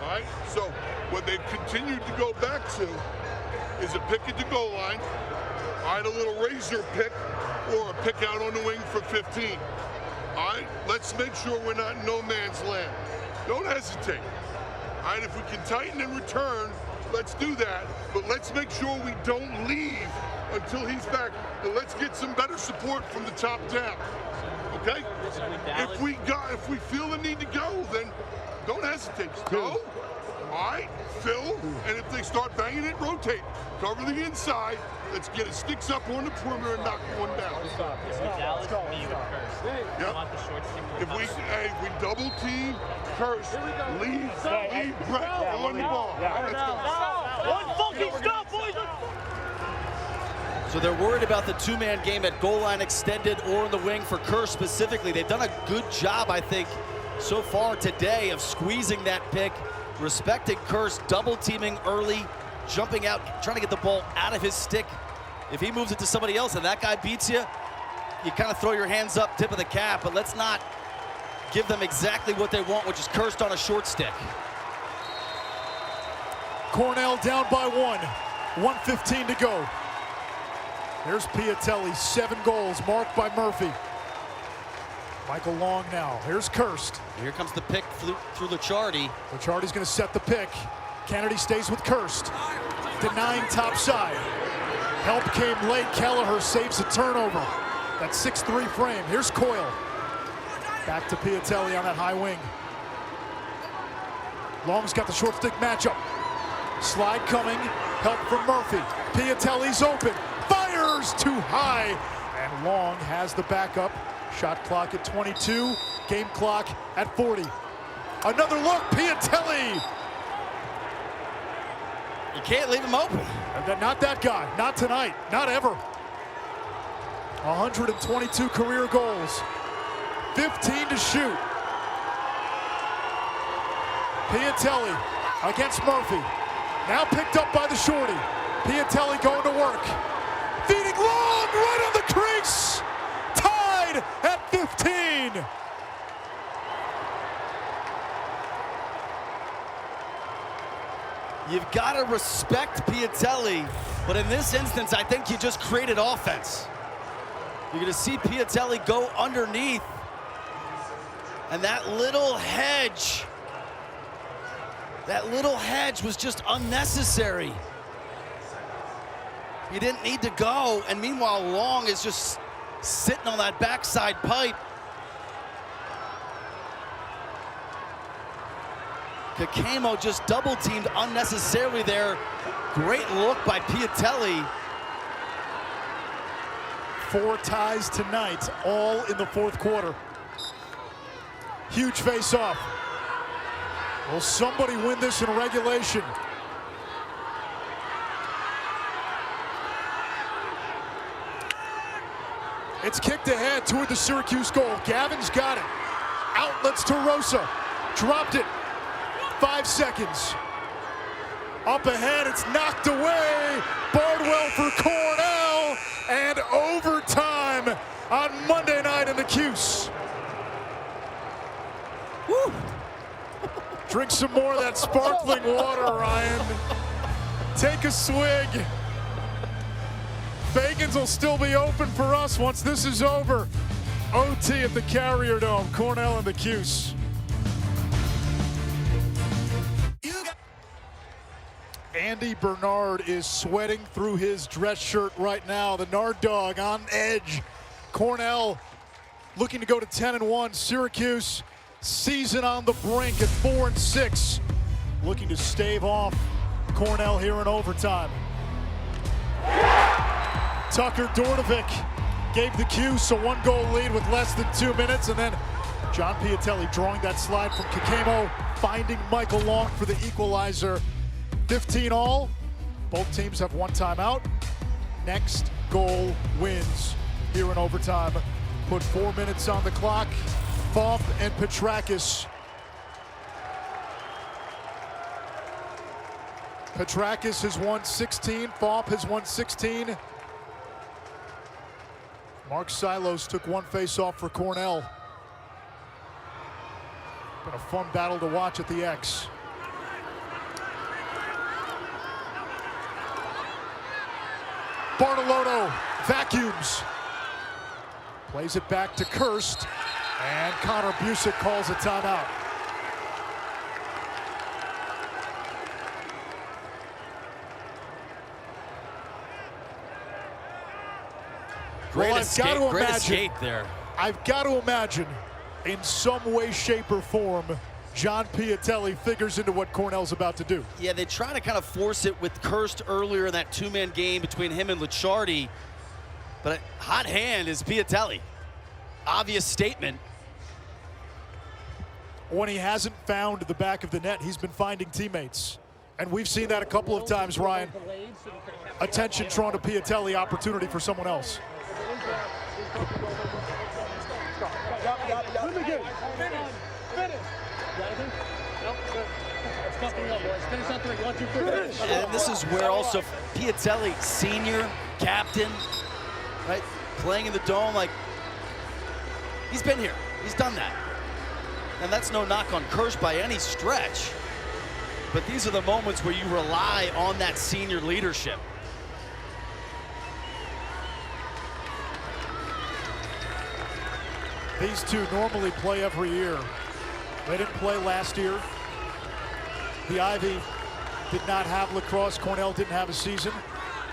All right, so what they've continued to go back to is a pick at the goal line, a little razor pick, or a pick out on the wing for 15. All right, let's make sure we're not in no man's land. Don't hesitate. All right, if we can tighten and return, let's do that, but let's make sure we don't leave until he's back, and let's get some better support from the top down, okay? If we feel the need to go, then don't hesitate. Go, all right, fill, and if they start banging it, rotate. Cover the inside. Let's get his sticks up on the perimeter and knock one down. Yep. If we double team, Curse, leave Brett on the ball. Let's go. One funky stop, boys. So they're worried about the 2-man game at goal line extended or in the wing for Kerr specifically. They've done a good job, I think, so far today of squeezing that pick, respecting Kerr's double teaming early, jumping out, trying to get the ball out of his stick. If he moves it to somebody else and that guy beats you, you kind of throw your hands up, tip of the cap, but let's not give them exactly what they want, which is cursed on a short stick. Cornell down by 1, 1:15 to go. Here's Piatelli, 7 goals marked by Murphy. Michael Long now, here's Kirst. Here comes the pick through Licciardi. Licciardi's gonna set the pick. Kennedy stays with Kirst. Denying top side. Help came late, Kelleher saves a turnover. That 6'3" frame, here's Coyle. Back to Piatelli on that high wing. Long's got the short stick matchup. Slide coming, help from Murphy. Piatelli's open, fires too high, and Long has the backup. Shot clock at 22, game clock at 40. Another look, Piatelli. You can't leave him open. Not that guy, not tonight, not ever. 122 career goals, 15 to shoot. Piatelli against Murphy. Now picked up by the shorty. Piatelli going to work. Feeding Long right on the crease. Tied at 15. You've got to respect Piatelli, but in this instance, I think you just created offense. You're going to see Piatelli go underneath, and that little hedge was just unnecessary. He didn't need to go, and meanwhile, Long is just sitting on that backside pipe. Kakemo just double-teamed unnecessarily there. Great look by Piatelli. 4 ties tonight, all in the fourth quarter. Huge face-off. Will somebody win this in regulation? It's kicked ahead toward the Syracuse goal. Gavin's got it. Outlets to Rosa. Dropped it. 5 seconds. Up ahead, it's knocked away. Bardwell for Cornell. And overtime on Monday night in the Cuse. Woo. Drink some more of that sparkling water, Ryan. Take a swig. Bacon's will still be open for us once this is over. OT at the Carrier Dome. Cornell and the Cuse. Andy Bernard is sweating through his dress shirt right now. The Nard Dog on edge. Cornell looking to go to 10-1. Syracuse, season on the brink at 4-6. Looking to stave off Cornell here in overtime. Tucker Dordovic gave the Cuse a 1-goal lead with less than 2 minutes, and then John Piatelli drawing that slide from Kakemo, finding Michael Long for the equalizer. 15 all. Both teams have 1 timeout. Next goal wins here in overtime. Put 4 minutes on the clock. Foff and Petrakis. Petrakis has won 16. Foff has won 16. Mark Silos took 1 face-off for Cornell. Been a fun battle to watch at the X. Bartolotto vacuums. Plays it back to Kirst, and Connor Busick calls a timeout. Great escape there. I've got to imagine, in some way, shape, or form, John Piatelli figures into what Cornell's about to do. Yeah, they try to kind of force it with Kirst earlier in that 2-man game between him and Licciardi. But a hot hand is Piatelli. Obvious statement. When he hasn't found the back of the net, he's been finding teammates. And we've seen that a couple of times, Ryan. Attention drawn to Piatelli, opportunity for someone else. And this is where also Piatelli, senior, captain, right, playing in the Dome, like, he's been here, he's done that. And that's no knock on Kirsch by any stretch, but these are the moments where you rely on that senior leadership. These two normally play every year. They didn't play last year. The Ivy did not have lacrosse. Cornell didn't have a season.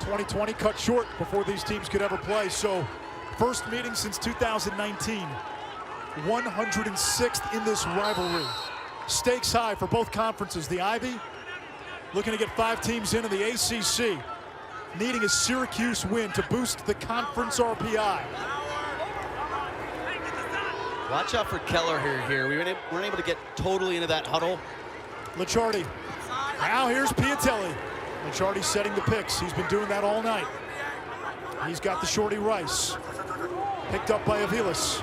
2020 cut short before these teams could ever play. So first meeting since 2019. 106th in this rivalry. Stakes high for both conferences. The Ivy looking to get 5 teams in the ACC, needing a Syracuse win to boost the conference RPI. Watch out for Kelleher here. We weren't able to get totally into that huddle. Licciardi. Now here's Piatelli. Licciardi setting the picks. He's been doing that all night. He's got the shorty Rice. Picked up by Aviles.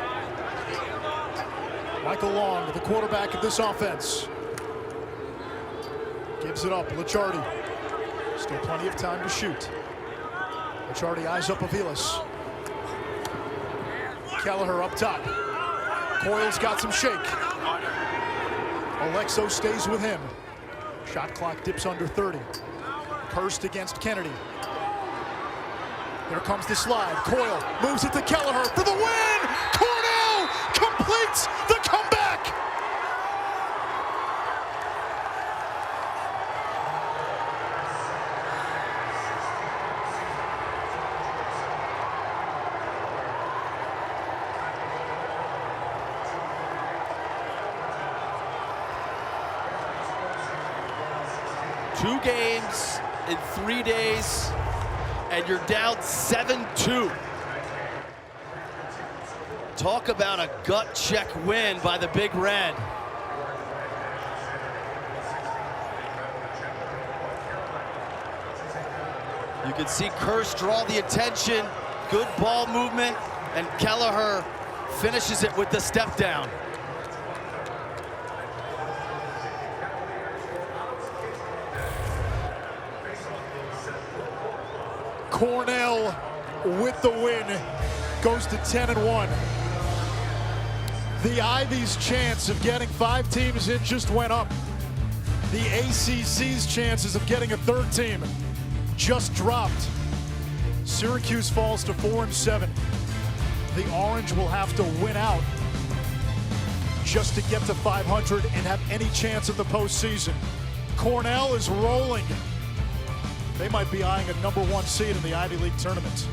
Michael Long, the quarterback of this offense. Gives it up, Licciardi. Still plenty of time to shoot. Licciardi eyes up Aviles. Kelleher up top. Coyle's got some shake. Alexo stays with him. Shot clock dips under 30. Kirst against Kennedy. Here comes the slide. Coyle moves it to Kelleher for the win! Cornell completes the comeback! Two games in 3 days, and you're down 7-2. Talk about a gut check win by the Big Red. You can see Kirsch draw the attention, good ball movement, and Kelleher finishes it with the step down. Cornell with the win, goes to 10-1. The Ivy's chance of getting 5 teams in just went up. The ACC's chances of getting a 3rd team just dropped. Syracuse falls to 4-7. The Orange will have to win out just to get to 500 and have any chance at the postseason. Cornell is rolling. They might be eyeing a #1 seed in the Ivy League tournament.